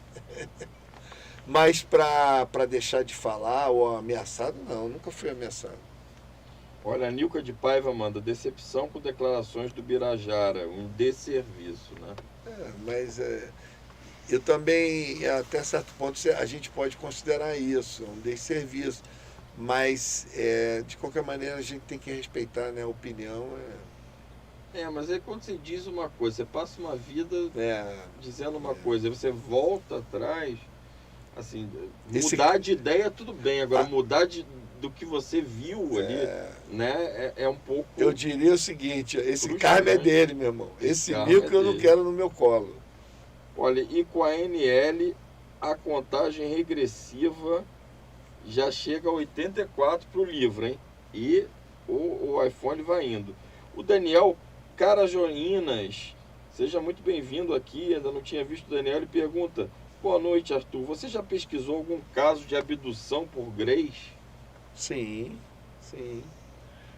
Mas para deixar de falar ou ameaçado, não, nunca fui ameaçado. Olha, a Nilka de Paiva manda decepção com declarações do Birajara, um desserviço, né? Mas eu também, até certo ponto, a gente pode considerar isso, um desserviço. Mas, de qualquer maneira, a gente tem que respeitar, né, a opinião. Mas aí quando você diz uma coisa, você passa uma vida dizendo uma coisa, aí você volta atrás, assim, mudar de ideia tudo bem, agora mudar do que você viu ali, né, é um pouco... Eu diria o seguinte, esse karma é dele, meu irmão, esse mico eu não quero no meu colo. Olha, e com a NL, a contagem regressiva já chega a 84 para o livro, hein? E o iPhone vai indo. O Daniel Carajorinas, seja muito bem-vindo aqui, ainda não tinha visto o Daniel, ele pergunta: boa noite, Arthur, você já pesquisou algum caso de abdução por Greys? Sim.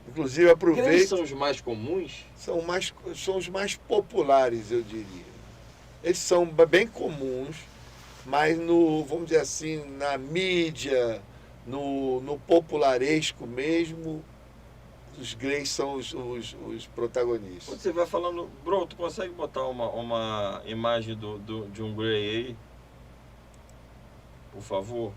Inclusive, aproveito... Greys são os mais comuns? São os mais populares, eu diria. Eles são bem comuns, mas vamos dizer assim, na mídia, no popularesco mesmo, os Greys são os protagonistas. Quando você vai falando, bro, tu consegue botar uma imagem de um Grey aí? Por favor?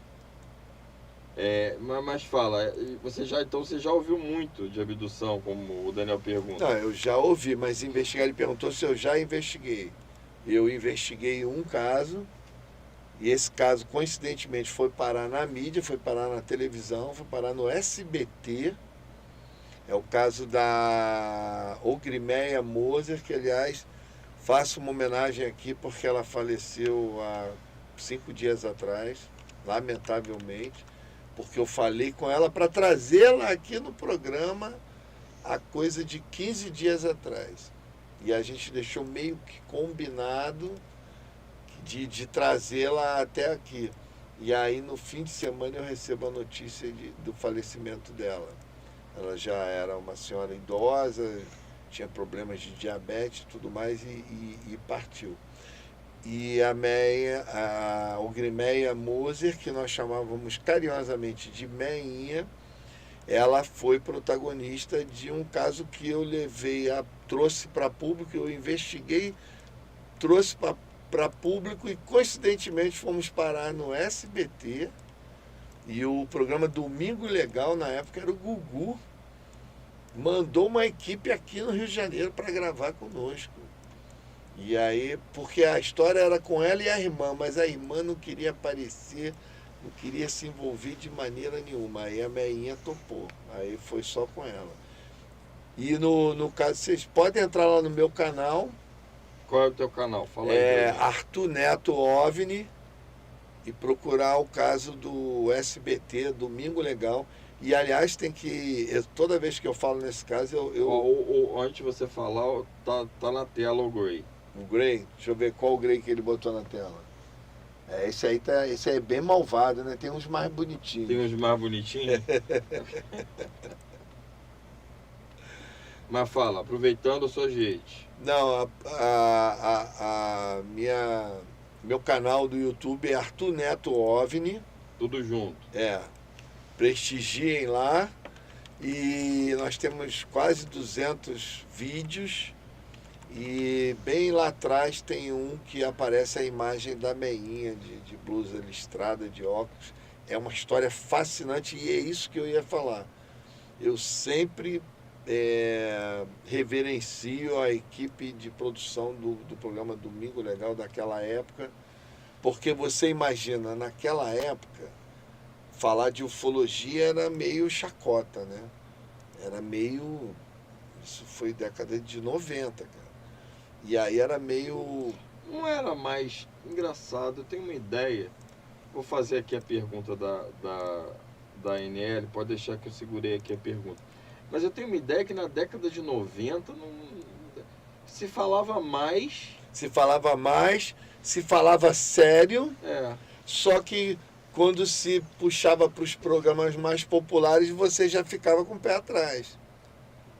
Mas fala, você já ouviu muito de abdução, como o Daniel pergunta? Não, eu já ouvi, mas investigar, ele perguntou se eu já investiguei. Eu investiguei um caso, e esse caso, coincidentemente, foi parar na mídia, foi parar na televisão, foi parar no SBT. É o caso da Ogrimeia Moser, que, aliás, faço uma homenagem aqui porque ela faleceu há 5 dias atrás, lamentavelmente, porque eu falei com ela para trazê-la aqui no programa há coisa de 15 dias atrás. E a gente deixou meio que combinado de trazê-la até aqui. E aí, no fim de semana, eu recebo a notícia do falecimento dela. Ela já era uma senhora idosa, tinha problemas de diabetes e tudo mais, e partiu. E o Grimeia Moser, que nós chamávamos carinhosamente de Meinha, ela foi protagonista de um caso que eu trouxe para público, eu investiguei, trouxe para público e coincidentemente fomos parar no SBT, e o programa Domingo Legal na época era o Gugu, mandou uma equipe aqui no Rio de Janeiro para gravar conosco. E aí, porque a história era com ela e a irmã, mas a irmã não queria aparecer, não queria se envolver de maneira nenhuma. Aí a Meinha topou, aí foi só com ela. E no caso, vocês podem entrar lá no meu canal. Qual é o teu canal? Fala aí. Arthur Neto OVNI, e procurar o caso do SBT, Domingo Legal. E aliás, toda vez que eu falo nesse caso, Antes de você falar, tá na tela o Grey. O Grey, deixa eu ver qual o Grey que ele botou na tela. Esse aí é bem malvado, né? Tem uns mais bonitinhos. Tem uns mais bonitinhos? Mas fala, aproveitando a sua gente. Não, meu canal do YouTube é Arthur Neto OVNI. Tudo junto. Prestigiem lá. E nós temos quase 200 vídeos. E bem lá atrás tem um que aparece a imagem da Meinha de blusa listrada, de óculos. É uma história fascinante e é isso que eu ia falar. Eu sempre reverencio a equipe de produção do programa Domingo Legal daquela época, porque você imagina, naquela época, falar de ufologia era meio chacota, né? Era meio... Isso foi década de 90, cara. E aí era meio... Não era mais engraçado, eu tenho uma ideia. Vou fazer aqui a pergunta da NL, pode deixar que eu segurei aqui a pergunta. Mas eu tenho uma ideia que na década de 90 se falava mais... Se falava sério, só que quando se puxava para os programas mais populares, você já ficava com o pé atrás.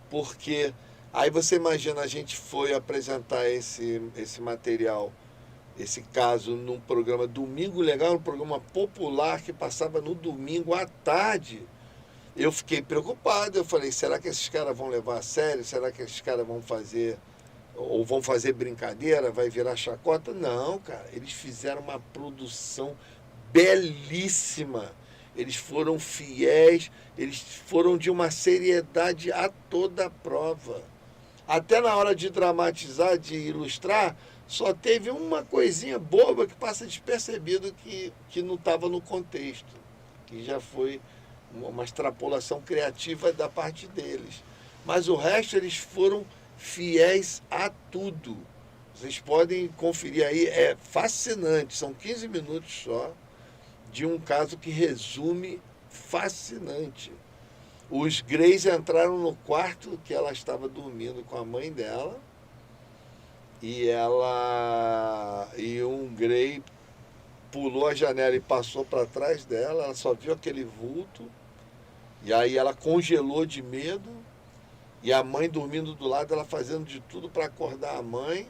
Porque aí você imagina, a gente foi apresentar esse material, esse caso, num programa Domingo Legal, um programa popular que passava no domingo à tarde. Eu fiquei preocupado, eu falei, será que esses caras vão levar a sério? Será que esses caras vão fazer brincadeira, vai virar chacota? Não, cara, eles fizeram uma produção belíssima. Eles foram fiéis, eles foram de uma seriedade a toda prova. Até na hora de dramatizar, de ilustrar, só teve uma coisinha boba que passa despercebido que não estava no contexto, que já foi uma extrapolação criativa da parte deles. Mas o resto, eles foram fiéis a tudo. Vocês podem conferir aí, é fascinante, são 15 minutos só, de um caso que resume fascinante. Os Greys entraram no quarto que ela estava dormindo com a mãe dela, e um Grey pulou a janela e passou para trás dela, ela só viu aquele vulto, e aí ela congelou de medo, e a mãe dormindo do lado, ela fazendo de tudo para acordar a mãe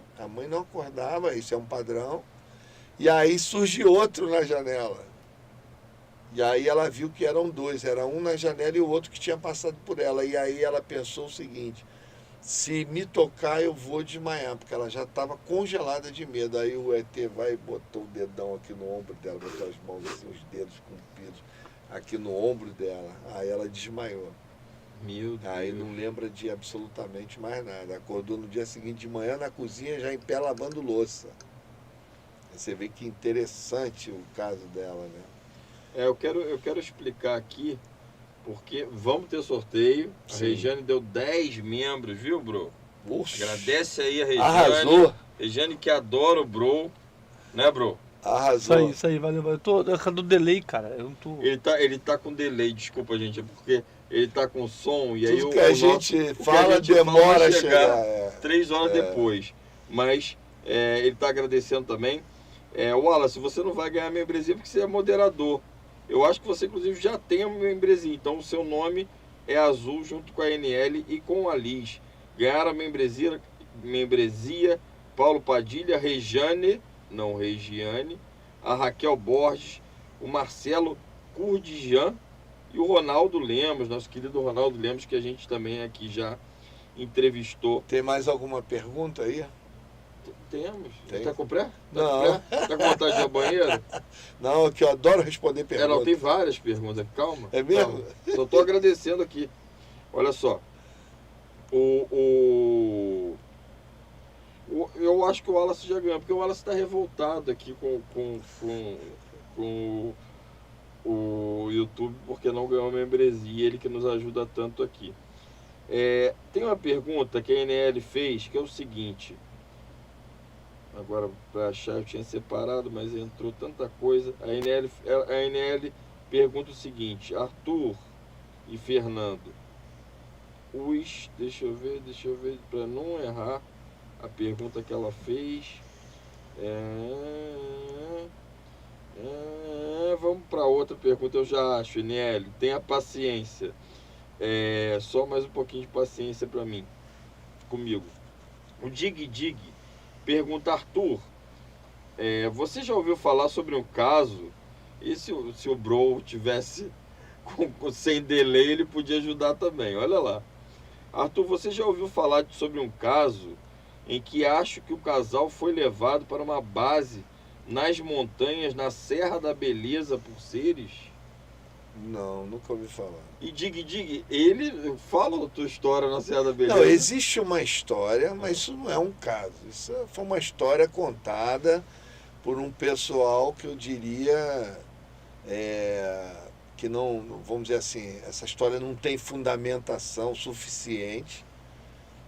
não acordava, isso é um padrão, e aí surge outro na janela. E aí ela viu que eram dois, era um na janela e o outro que tinha passado por ela. E aí ela pensou o seguinte, se me tocar eu vou desmaiar, porque ela já estava congelada de medo. Aí o ET vai e botou o dedão aqui no ombro dela, botou as mãos assim, os dedos compridos aqui no ombro dela. Aí ela desmaiou. Meu Deus. Aí não lembra de absolutamente mais nada. Acordou no dia seguinte de manhã na cozinha, já em pé lavando louça. Você vê que interessante o caso dela, né? Eu quero explicar aqui, porque vamos ter sorteio. A Regiane deu 10 membros, viu, bro? Oxi. Agradece aí a Regiane. Arrasou. Regiane que adora o bro, né, bro? Arrasou. Isso aí, valeu. Eu tô do delay, cara. Eu não tô... Ele tá com delay, desculpa, gente, é porque ele tá com som e aí Tudo que a gente fala demora a chegar. 3 horas depois. Mas ele tá agradecendo também. Wallace, você não vai ganhar membresia porque você é moderador. Eu acho que você, inclusive, já tem a membresia. Então, o seu nome é azul junto com a NL e com a Liz. Ganharam a membresia Paulo Padilha, Regiane, a Raquel Borges, o Marcelo Curdijan e o Ronaldo Lemos, nosso querido Ronaldo Lemos, que a gente também aqui já entrevistou. Tem mais alguma pergunta aí? Temos. Tem? Tá com pressa? Não. Tá com vontade de ir ao banheiro? Não, que eu adoro responder perguntas. Não, tem várias perguntas. Calma. É mesmo? Calma. Só tô agradecendo aqui. Olha só. Eu acho que o Wallace já ganhou, porque o Wallace está revoltado aqui com o YouTube, porque não ganhou a membresia, ele que nos ajuda tanto aqui. Tem uma pergunta que a NL fez, que é o seguinte. Agora, para achar, eu tinha separado, mas entrou tanta coisa. A NL pergunta o seguinte: Arthur e Fernando, deixa eu ver, para não errar a pergunta que ela fez. Vamos para outra pergunta, eu já acho, NL. Tenha paciência. Só mais um pouquinho de paciência para mim, comigo. O Dig pergunta: Arthur, você já ouviu falar sobre um caso? E se o Bro tivesse sem delay, ele podia ajudar também. Olha lá. Arthur, você já ouviu falar sobre um caso em que acho que o casal foi levado para uma base nas montanhas, na Serra da Beleza, por seres? Não, nunca ouvi falar. E Dig, ele fala a tua história na Serra da Beleza? Não, existe uma história, mas isso não é um caso. Isso foi uma história contada por um pessoal que eu diria que não, vamos dizer assim, essa história não tem fundamentação suficiente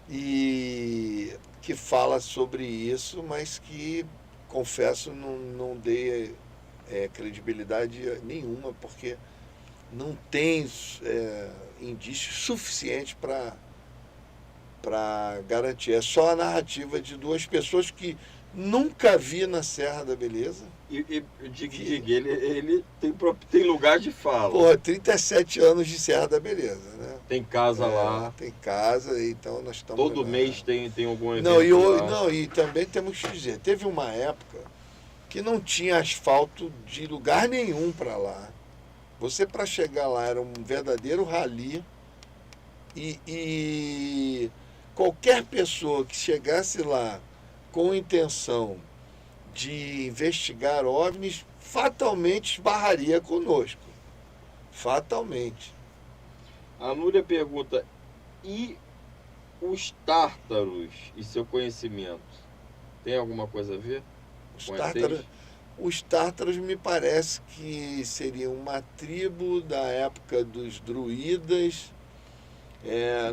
e que fala sobre isso, mas que, confesso, não dei credibilidade nenhuma, porque não tem indícios suficientes para garantir. É só a narrativa de duas pessoas que nunca vi na Serra da Beleza. E Dig, ele tem lugar de fala. Porra, 37 anos de Serra da Beleza, né? Tem casa lá. Tem casa, então nós estamos... Todo mês tem algum evento lá. E também temos que dizer, teve uma época que não tinha asfalto de lugar nenhum para lá. Você, para chegar lá, era um verdadeiro rally e qualquer pessoa que chegasse lá com intenção de investigar OVNIs, fatalmente esbarraria conosco. Fatalmente. A Núria pergunta: e os tártaros e seu conhecimento? Tem alguma coisa a ver? Os tártaros me parece que seriam uma tribo da época dos druidas.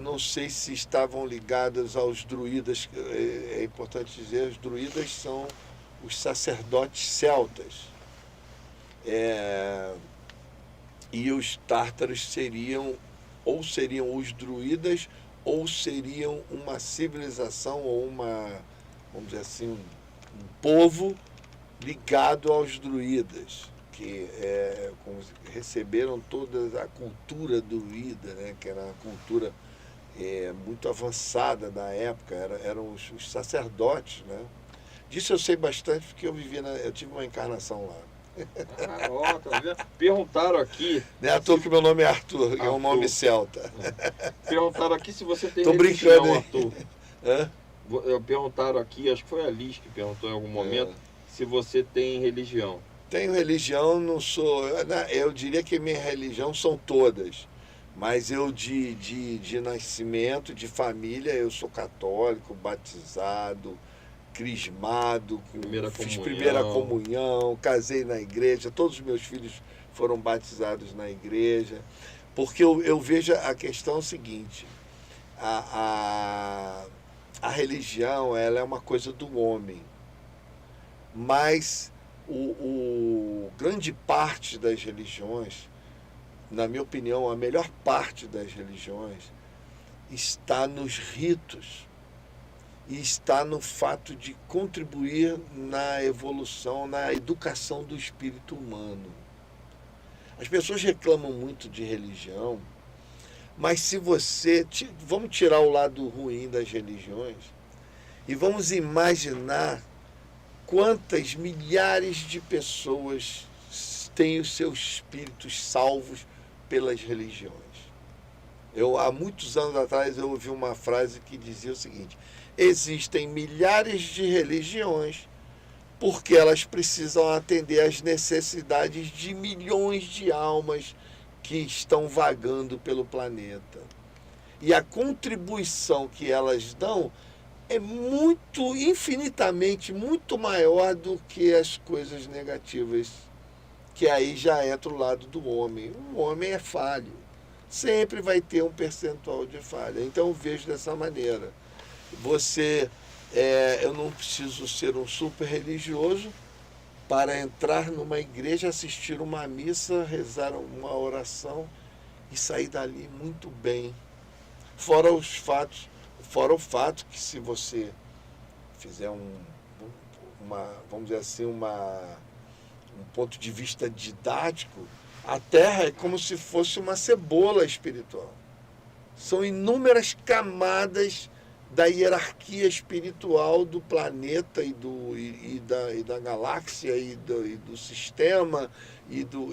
Não sei se estavam ligados aos druidas. É importante dizer, os druidas são os sacerdotes celtas. E os tártaros seriam os druidas, ou seriam uma civilização, ou vamos dizer assim, um povo ligado aos druidas, que receberam toda a cultura druida, né, que era uma cultura muito avançada na época, eram os sacerdotes, né? Disso eu sei bastante porque eu tive uma encarnação lá. Tá vendo? Perguntaram aqui... Não é à toa que meu nome é Arthur, que é um nome celta. Perguntaram aqui se você tem religião, Arthur. Perguntaram aqui, acho que foi a Liz que perguntou em algum momento, se você tem religião. Tenho religião, não sou... Eu diria que minha religião são todas. Mas eu, de nascimento, de família, eu sou católico, batizado, crismado, fiz primeira comunhão, casei na igreja, todos os meus filhos foram batizados na igreja, porque eu vejo a questão seguinte: a religião, ela é uma coisa do homem, mas grande parte das religiões, na minha opinião, a melhor parte das religiões está nos ritos, e está no fato de contribuir na evolução, na educação do espírito humano. As pessoas reclamam muito de religião, Mas se você... Vamos tirar o lado ruim das religiões e vamos imaginar quantas milhares de pessoas têm os seus espíritos salvos pelas religiões. Há muitos anos atrás, eu ouvi uma frase que dizia o seguinte: existem milhares de religiões porque elas precisam atender às necessidades de milhões de almas que estão vagando pelo planeta. E a contribuição que elas dão é infinitamente, muito maior do que as coisas negativas, que aí já entra o lado do homem. O homem é falho, sempre vai ter um percentual de falha. Então eu vejo dessa maneira. Eu não preciso ser um super religioso para entrar numa igreja, assistir uma missa, rezar uma oração e sair dali muito bem. Fora o fato que se você fizer vamos dizer assim, um ponto de vista didático, a Terra é como se fosse uma cebola espiritual. São inúmeras camadas da hierarquia espiritual do planeta e da galáxia e do sistema e do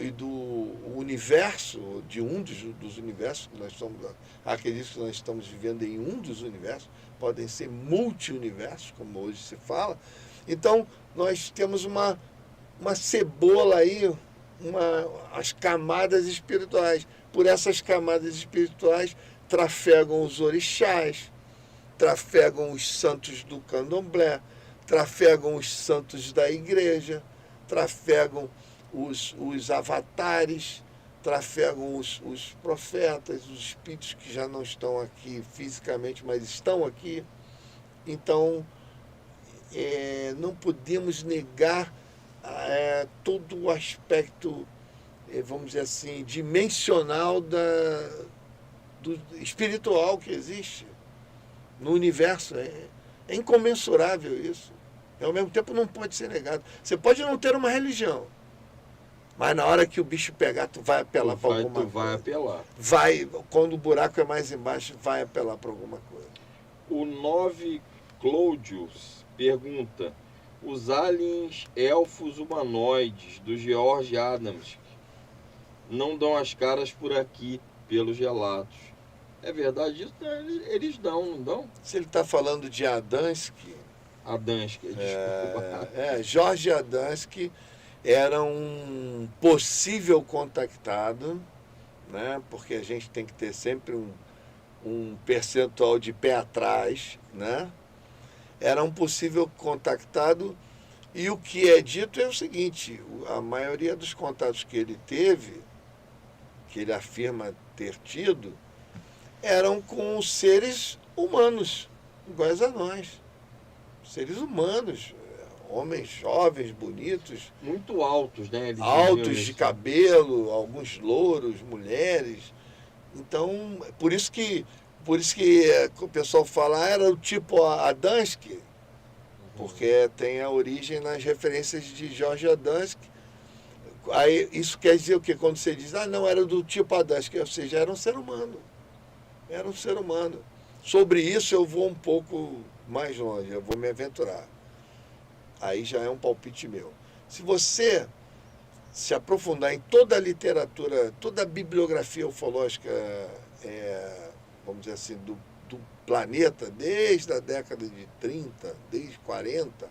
universo, de um dos universos que nós estamos. Acredito que nós estamos vivendo em um dos universos, podem ser multi-universos, como hoje se fala. Então, nós temos uma cebola aí, as camadas espirituais. Por essas camadas espirituais trafegam os orixás, trafegam os santos do candomblé, trafegam os santos da igreja, trafegam os avatares, trafegam os profetas, os espíritos que já não estão aqui fisicamente, mas estão aqui. Então, não podemos negar todo o aspecto, vamos dizer assim, dimensional do espiritual que existe no universo. É incomensurável isso. E, ao mesmo tempo, não pode ser negado. Você pode não ter uma religião, mas na hora que o bicho pegar, tu vai apelar para alguma coisa. Vai apelar. Quando o buraco é mais embaixo, vai apelar para alguma coisa. O 9 Claudius pergunta: os aliens elfos humanoides do George Adams não dão as caras por aqui, pelos relatos. É verdade isso? Eles dão, não dão? Se ele está falando de Adansky... Adansky, desculpa. Jorge Adansky era um possível contactado, né? Porque a gente tem que ter sempre um percentual de pé atrás, né? Era um possível contactado, e o que é dito é o seguinte: a maioria dos contatos que ele teve, que ele afirma ter tido, eram com seres humanos, iguais a nós. Seres humanos, homens jovens, bonitos. Muito altos, né? Eles altos de cabelo, alguns louros, mulheres. Então, por isso que o pessoal fala, era o tipo Adansky, porque tem a origem nas referências de Jorge Adansky. Aí, isso quer dizer o quê? Quando você diz, não, era do tipo Adansky, ou seja, era um ser humano. Era um ser humano. Sobre isso eu vou um pouco mais longe, eu vou me aventurar. Aí já é um palpite meu. Se você se aprofundar em toda a literatura, toda a bibliografia ufológica, vamos dizer assim, do planeta, desde a década de 30, desde 40,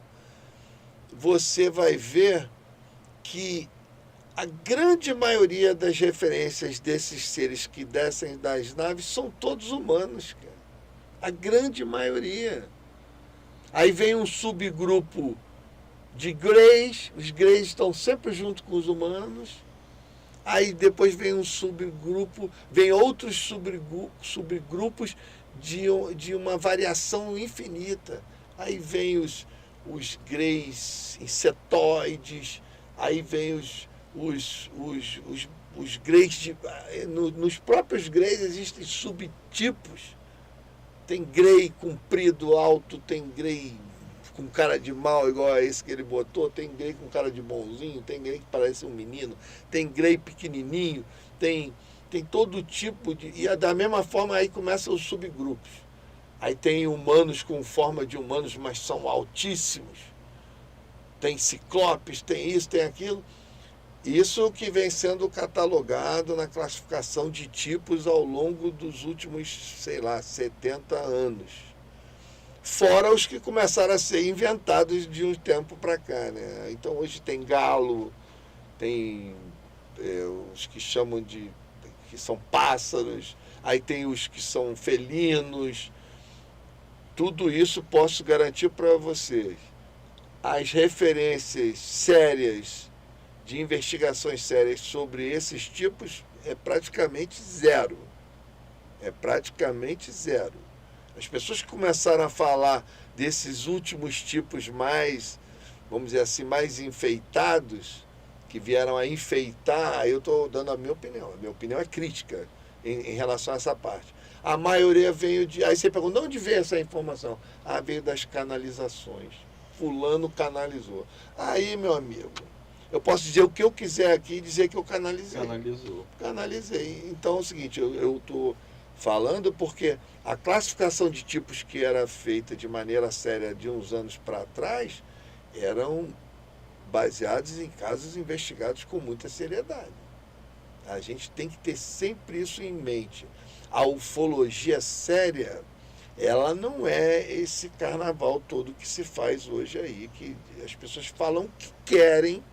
você vai ver que a grande maioria das referências desses seres que descem das naves são todos humanos, cara. A grande maioria. Aí vem um subgrupo de greys, os greys estão sempre junto com os humanos. Aí depois vem um subgrupo, vem outros subgrupos de uma variação infinita. Aí vem os greys insetoides, aí vem os greys, nos próprios greys existem subtipos. Tem grey comprido, alto, tem grey com cara de mal, igual a esse que ele botou, tem grey com cara de bonzinho, tem grey que parece um menino, tem grey pequenininho, tem tem todo tipo de... E da mesma forma aí começam os subgrupos. Aí tem humanos com forma de humanos, mas são altíssimos. Tem ciclopes, tem isso, tem aquilo. Isso que vem sendo catalogado na classificação de tipos ao longo dos últimos, sei lá, 70 anos. Fora os que começaram a ser inventados de um tempo para cá, né? Então hoje tem galo, tem os que chamam de... que são pássaros, aí tem os que são felinos. Tudo isso posso garantir para vocês. As referências sérias, de investigações sérias sobre esses tipos, é praticamente zero. É praticamente zero. As pessoas que começaram a falar desses últimos tipos mais, vamos dizer assim, mais enfeitados, que vieram a enfeitar, aí eu estou dando a minha opinião. A minha opinião é crítica em relação a essa parte. A maioria veio de... Aí você pergunta, de onde veio essa informação? Ah, veio das canalizações. Fulano canalizou. Aí, meu amigo, eu posso dizer o que eu quiser aqui e dizer que eu canalizei. Canalizou. Canalizei. Então é o seguinte, eu estou falando porque a classificação de tipos que era feita de maneira séria de uns anos para trás eram baseados em casos investigados com muita seriedade. A gente tem que ter sempre isso em mente. A ufologia séria, ela não é esse carnaval todo que se faz hoje aí, que as pessoas falam o que querem,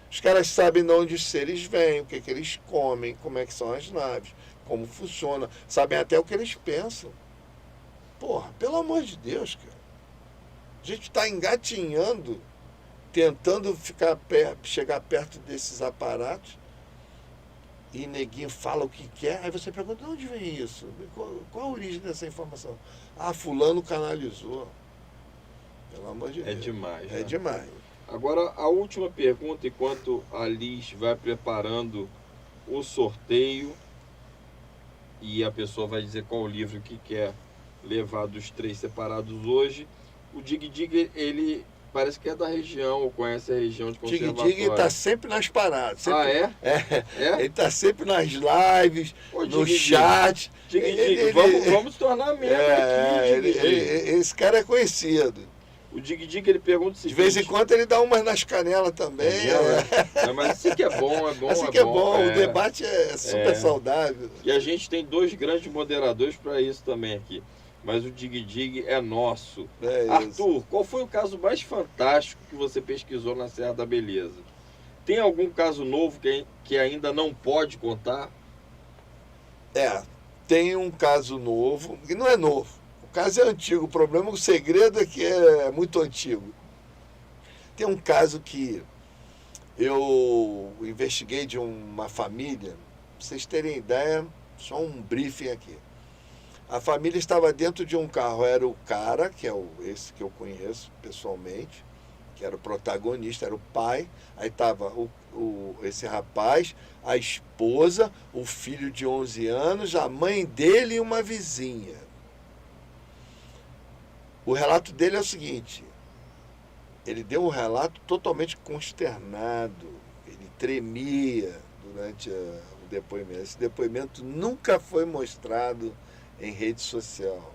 os caras sabem de onde os seres vêm, o que eles comem, como é que são as naves, como funciona, sabem até o que eles pensam. Porra, pelo amor de Deus, cara. A gente está engatinhando, tentando chegar perto desses aparatos, e neguinho fala o que quer, aí você pergunta, de onde vem isso? Qual a origem dessa informação? Ah, fulano canalizou. Pelo amor de Deus. É demais. É demais. Agora, a última pergunta, enquanto a Liz vai preparando o sorteio e a pessoa vai dizer qual o livro que quer levar dos 3 separados hoje. O Dig Dig, ele parece que é da região, ou conhece a região de conservatório. Dig Dig está sempre nas paradas. Sempre, Ah, é? É? Ele está sempre nas lives, Ô, no Dig chat. Dig Dig, vamos se tornar membro aqui, Dig Dig. Esse cara é conhecido. O Dig Dig, ele pergunta o seguinte... De vez em quando ele dá umas nas canelas também. Mas assim que é bom, é bom. Assim que é bom, o debate é super saudável. E a gente tem 2 grandes moderadores para isso também aqui. Mas o Dig Dig é nosso. Arthur, qual foi o caso mais fantástico que você pesquisou na Serra da Beleza? Tem algum caso novo que ainda não pode contar? Tem um caso novo, que não é novo. O caso é antigo, o problema, o segredo é que é muito antigo. Tem um caso que eu investiguei de uma família, para vocês terem ideia, só um briefing aqui. A família estava dentro de um carro, era o cara, que é esse que eu conheço pessoalmente, que era o protagonista, era o pai, aí estava esse rapaz, a esposa, o filho de 11 anos, a mãe dele e uma vizinha. O relato dele é o seguinte, ele deu um relato totalmente consternado, ele tremia durante o depoimento. Esse depoimento nunca foi mostrado em rede social.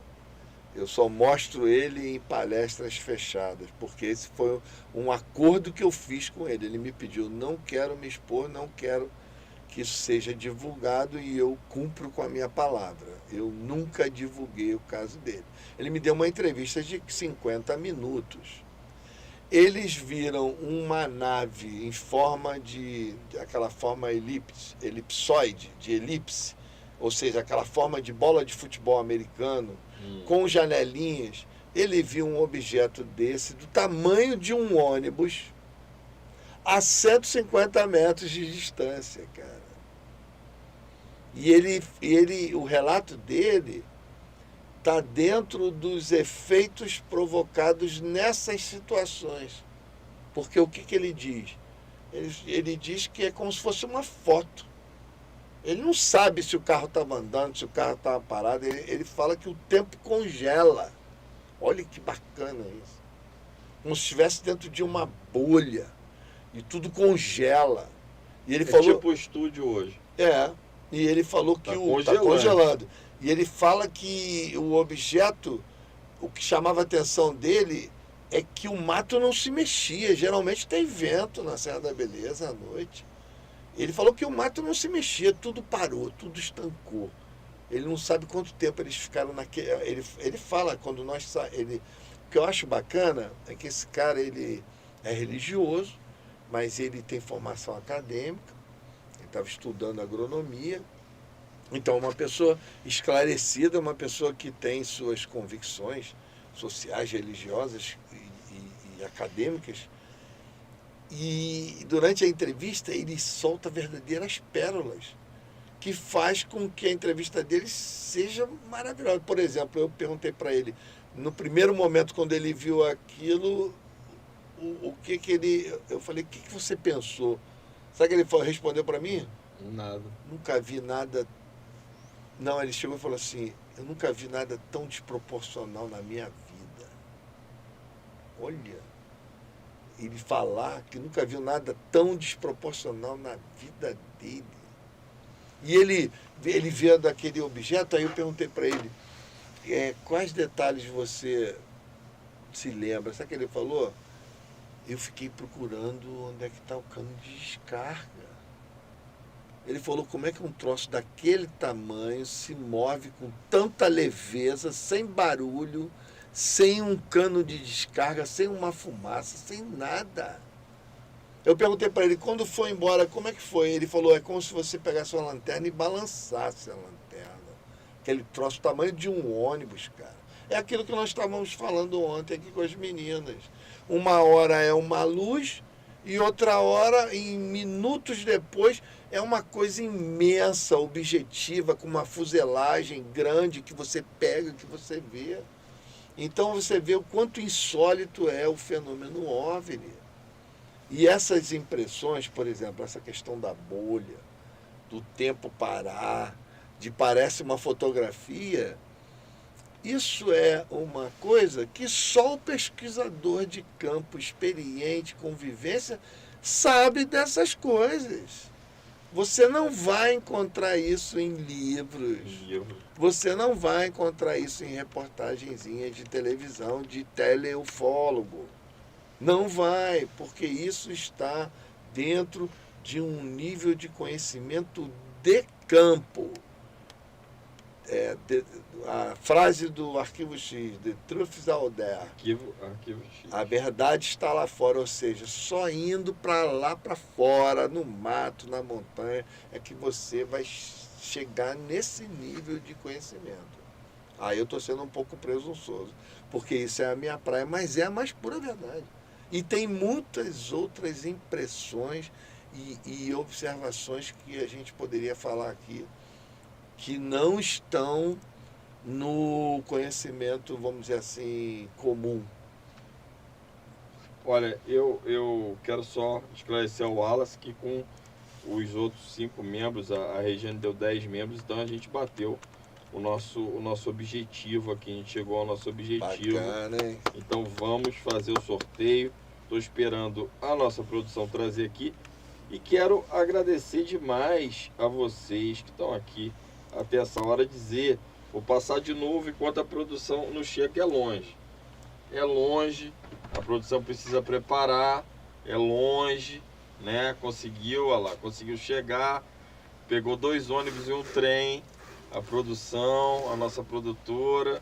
Eu só mostro ele em palestras fechadas, porque esse foi um acordo que eu fiz com ele. Ele me pediu, não quero me expor, não quero que isso seja divulgado, e eu cumpro com a minha palavra. Eu nunca divulguei o caso dele. Ele me deu uma entrevista de 50 minutos. Eles viram uma nave em forma aquela forma elipsoide, de elipse, ou seja, aquela forma de bola de futebol americano, com janelinhas. Ele viu um objeto desse, do tamanho de um ônibus, a 150 metros de distância, cara. E o relato dele está dentro dos efeitos provocados nessas situações. Porque o que ele diz? Ele diz que é como se fosse uma foto. Ele não sabe se o carro estava andando, se o carro estava parado. Ele fala que o tempo congela. Olha que bacana isso. Como se estivesse dentro de uma bolha. E tudo congela. E ele falou... tipo o estúdio hoje. E ele falou que Tá tá congelado. E ele fala que o objeto, o que chamava a atenção dele é que o mato não se mexia. Geralmente tem vento na Serra da Beleza à noite. Ele falou que o mato não se mexia, tudo parou, tudo estancou. Ele não sabe quanto tempo eles ficaram naquele... Ele fala, quando nós... O que eu acho bacana é que esse cara, ele é religioso, mas ele tem formação acadêmica, ele estava estudando agronomia. Então, uma pessoa esclarecida, uma pessoa que tem suas convicções sociais, religiosas e acadêmicas. E durante a entrevista ele solta verdadeiras pérolas que faz com que a entrevista dele seja maravilhosa. Por exemplo, eu perguntei para ele, no primeiro momento quando ele viu aquilo, o que ele... Eu falei, o que você pensou? Sabe o que ele respondeu para mim? Nada. Nunca vi nada... Não, ele chegou e falou assim, eu nunca vi nada tão desproporcional na minha vida. Olha... ele falar que nunca viu nada tão desproporcional na vida dele. E ele vendo aquele objeto, aí eu perguntei para ele, quais detalhes você se lembra? Sabe o que ele falou? Eu fiquei procurando onde é que está o cano de descarga. Ele falou, como é que um troço daquele tamanho se move com tanta leveza, sem barulho, sem um cano de descarga, sem uma fumaça, sem nada. Eu perguntei para ele, quando foi embora, como é que foi? Ele falou, é como se você pegasse uma lanterna e balançasse a lanterna. Aquele troço do tamanho de um ônibus, cara. É aquilo que nós estávamos falando ontem aqui com as meninas. Uma hora é uma luz e outra hora, em minutos depois, é uma coisa imensa, objetiva, com uma fuselagem grande que você pega, que você vê. Então você vê o quanto insólito é o fenômeno OVNI. E essas impressões, por exemplo, essa questão da bolha, do tempo parar, de parece uma fotografia, isso é uma coisa que só o pesquisador de campo experiente, convivência, sabe dessas coisas. Você não vai encontrar isso em livros. Você não vai encontrar isso em reportagenzinhas de televisão, de teleufólogo. Não vai, porque isso está dentro de um nível de conhecimento de campo. A frase do Arquivo X, The Truth is out there. Arquivo X. A verdade está lá fora, ou seja, só indo para lá para fora, no mato, na montanha, é que você vai chegar nesse nível de conhecimento. Aí eu estou sendo um pouco presunçoso, porque isso é a minha praia, mas é a mais pura verdade. E tem muitas outras impressões e observações que a gente poderia falar aqui, que não estão no conhecimento, vamos dizer assim, comum. Olha, eu quero só esclarecer ao Wallace que com os outros 5 membros, a Regiane deu 10 membros, então a gente bateu o nosso objetivo aqui, a gente chegou ao nosso objetivo. Bacana, hein? Então vamos fazer o sorteio. Estou esperando a nossa produção trazer aqui e quero agradecer demais a vocês que estão aqui até essa hora, dizer, vou passar de novo enquanto a produção não chega, é longe. É longe, a produção precisa preparar, é longe, né? Conseguiu, olha lá, conseguiu chegar, pegou 2 ônibus e um trem, a produção, a nossa produtora,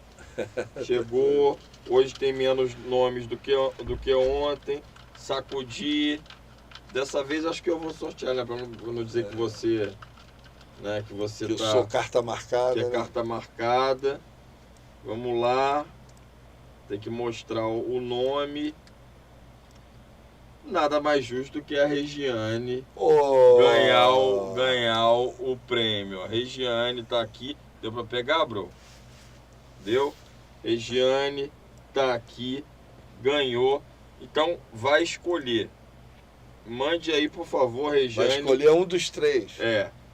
chegou, hoje tem menos nomes do que ontem, Sacudi, dessa vez acho que eu vou sortear, né? Para não dizer que você... Né, que você que tá, eu sou carta marcada. Que é, né? Carta marcada. Vamos lá. Tem que mostrar o nome. Nada mais justo que a Regiane ganhar o prêmio. A Regiane tá aqui. Deu para pegar, bro? Deu? Regiane tá aqui. Ganhou. Então vai escolher. Mande aí, por favor, Regiane. Vai escolher um dos 3.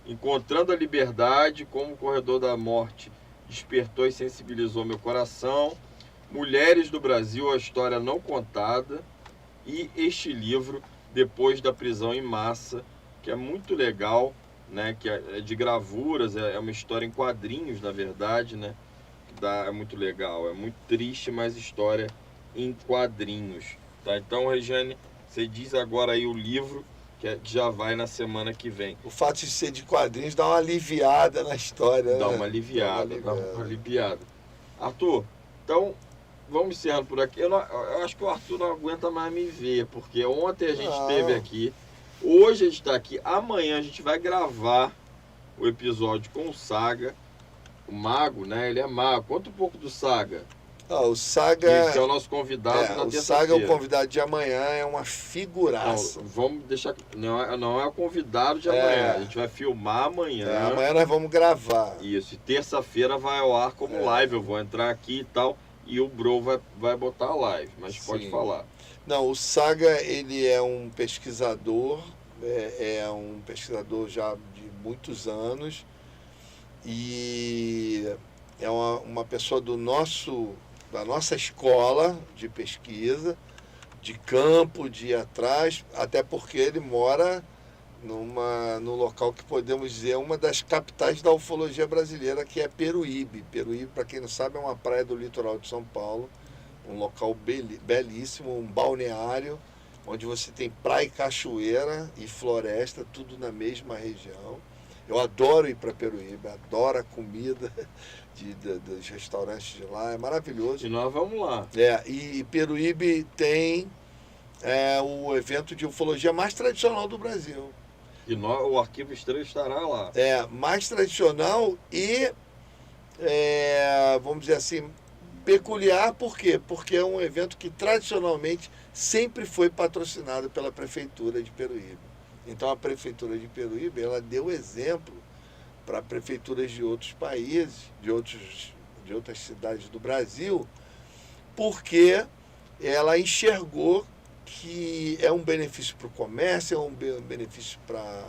Encontrando a Liberdade, como o Corredor da Morte despertou e sensibilizou meu coração, Mulheres do Brasil, a História Não Contada, e este livro, Depois da Prisão em Massa, que é muito legal, né, que é de gravuras, é uma história em quadrinhos, na verdade, né, é muito legal, é muito triste, mas história em quadrinhos, tá? Então, Regiane, você diz agora aí o livro que já vai na semana que vem. O fato de ser de quadrinhos dá uma aliviada na história, Dá né? uma aliviada, dá uma aliviada. Arthur, então, vamos encerrando por aqui. Eu acho que o Arthur não aguenta mais me ver, porque ontem a gente esteve aqui, hoje a gente está aqui, amanhã a gente vai gravar o episódio com o Saga, o Mago, né? Ele é mago. Conta um pouco do Saga. O Saga... Que é o nosso convidado na o terça-feira. Saga, o convidado de amanhã, é uma figuraça. Não, vamos deixar... Não é o convidado de amanhã. A gente vai filmar amanhã. Amanhã nós vamos gravar. Isso. E terça-feira vai ao ar como live. Eu vou entrar aqui e tal. E o Bro vai botar a live. Mas Sim. pode falar. Não, o Saga, ele é um pesquisador. É um pesquisador já de muitos anos. E é uma pessoa da nossa escola de pesquisa, de campo, de ir atrás, até porque ele mora no local que podemos dizer é uma das capitais da ufologia brasileira, que é Peruíbe. Peruíbe, para quem não sabe, é uma praia do litoral de São Paulo, um local belíssimo, um balneário, onde você tem praia e cachoeira e floresta, tudo na mesma região. Eu adoro ir para Peruíbe, adoro a comida dos restaurantes de lá, é maravilhoso. E nós vamos lá. E Peruíbe tem o evento de ufologia mais tradicional do Brasil. E o Arquivo Estranho estará lá. Mais tradicional e, vamos dizer assim, peculiar. Por quê? Porque é um evento que tradicionalmente sempre foi patrocinado pela Prefeitura de Peruíbe. Então a Prefeitura de Peruíbe, ela deu exemplo para prefeituras de outros países, de outras cidades do Brasil, porque ela enxergou que é um benefício para o comércio, é um benefício para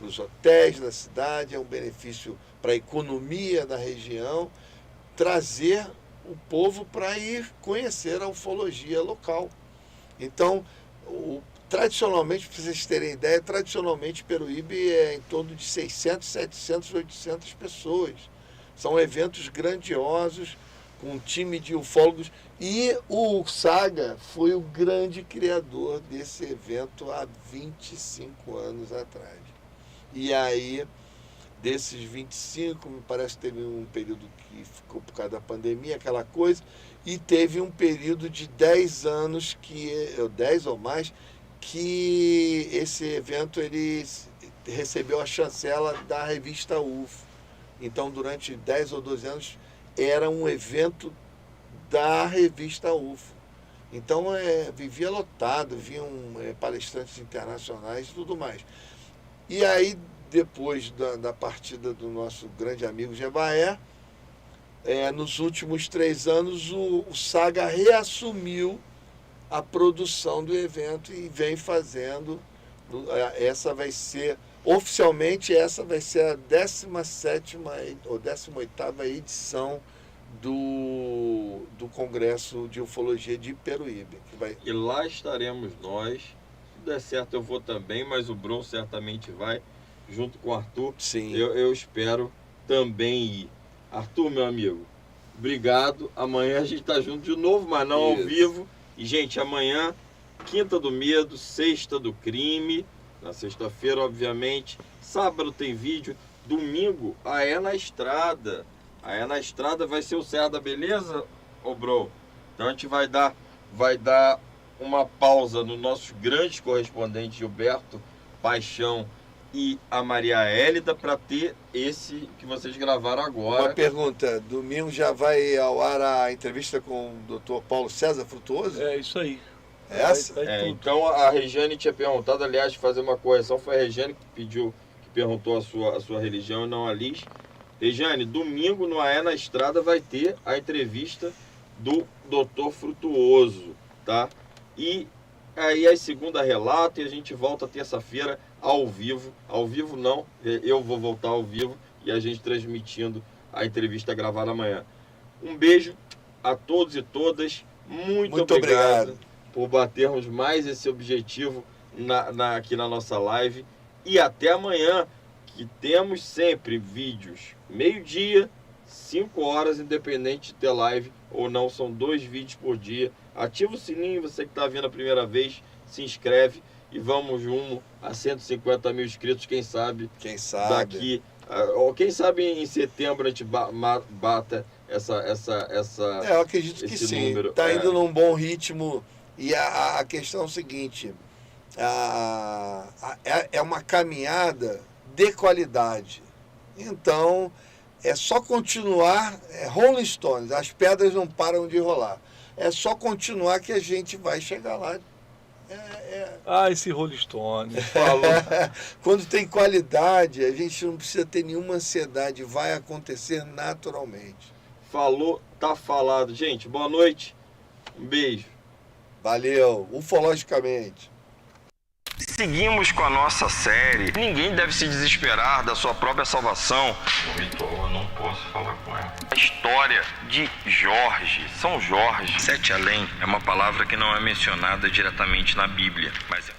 os hotéis da cidade, é um benefício para a economia da região, trazer o povo para ir conhecer a ufologia local. Então, tradicionalmente, para vocês terem ideia, tradicionalmente Peruíbe é em torno de 600, 700, 800 pessoas. São eventos grandiosos, com um time de ufólogos. E o Saga foi o grande criador desse evento há 25 anos atrás. E aí, desses 25, me parece que teve um período que ficou por causa da pandemia, aquela coisa, e teve um período de 10 anos, 10 ou mais, que esse evento ele recebeu a chancela da revista UFO. Então, durante 10 ou 12 anos, era um evento da revista UFO. Então, vivia lotado, vinham palestrantes internacionais e tudo mais. E aí, depois da partida do nosso grande amigo Jebaé, nos últimos 3 anos, o Saga reassumiu a produção do evento e vem fazendo. Oficialmente, essa vai ser a 17ª ou 18ª edição do Congresso de Ufologia de Peruíbe. E lá estaremos nós. Se der certo, eu vou também, mas o Bron certamente vai, junto com o Arthur. Sim. Eu espero também ir. Arthur, meu amigo, obrigado. Amanhã a gente está junto de novo, mas não ao vivo. E, gente, amanhã, Quinta do Medo, Sexta do Crime, na sexta-feira, obviamente. Sábado tem vídeo. Domingo, a É na Estrada. A É na Estrada vai ser o Serra da Beleza, ô Bro? Então a gente vai dar uma pausa no nosso grande correspondente Gilberto Paixão e a Maria Hélida para ter esse que vocês gravaram agora. Uma pergunta, domingo já vai ao ar a entrevista com o Dr. Paulo César Frutuoso? É isso aí. Essa? Então a Regiane tinha perguntado, aliás, fazer uma correção, foi a Regiane que perguntou a sua religião e não a Liz. Regiane, domingo no AE na Estrada vai ter a entrevista do Dr. Frutuoso, tá? E aí a segunda relato e a gente volta terça-feira ao vivo. Ao vivo não, eu vou voltar ao vivo e a gente transmitindo a entrevista gravada amanhã. Um beijo a todos e todas. Muito obrigado por batermos mais esse objetivo aqui na nossa live. E até amanhã, que temos sempre vídeos meio-dia, 5 horas, independente de ter live ou não. São 2 vídeos por dia. Ativa o sininho, você que está vendo a primeira vez, se inscreve e vamos rumo a 150 mil inscritos, quem sabe daqui, ou quem sabe em setembro a gente bata eu acredito que sim, número. Está indo num bom ritmo. E a questão é o seguinte, é uma caminhada de qualidade. Então, é só continuar, Rolling Stones, as pedras não param de rolar. É só continuar que a gente vai chegar lá. Esse Rolling Stone. Quando tem qualidade, a gente não precisa ter nenhuma ansiedade, vai acontecer naturalmente. Falou, tá falado. Gente, boa noite. Um beijo. Valeu, ufologicamente. Seguimos com a nossa série. Ninguém deve se desesperar da sua própria salvação. Eu não posso falar com ela. A história de Jorge, São Jorge. Sete Além é uma palavra que não é mencionada diretamente na Bíblia, mas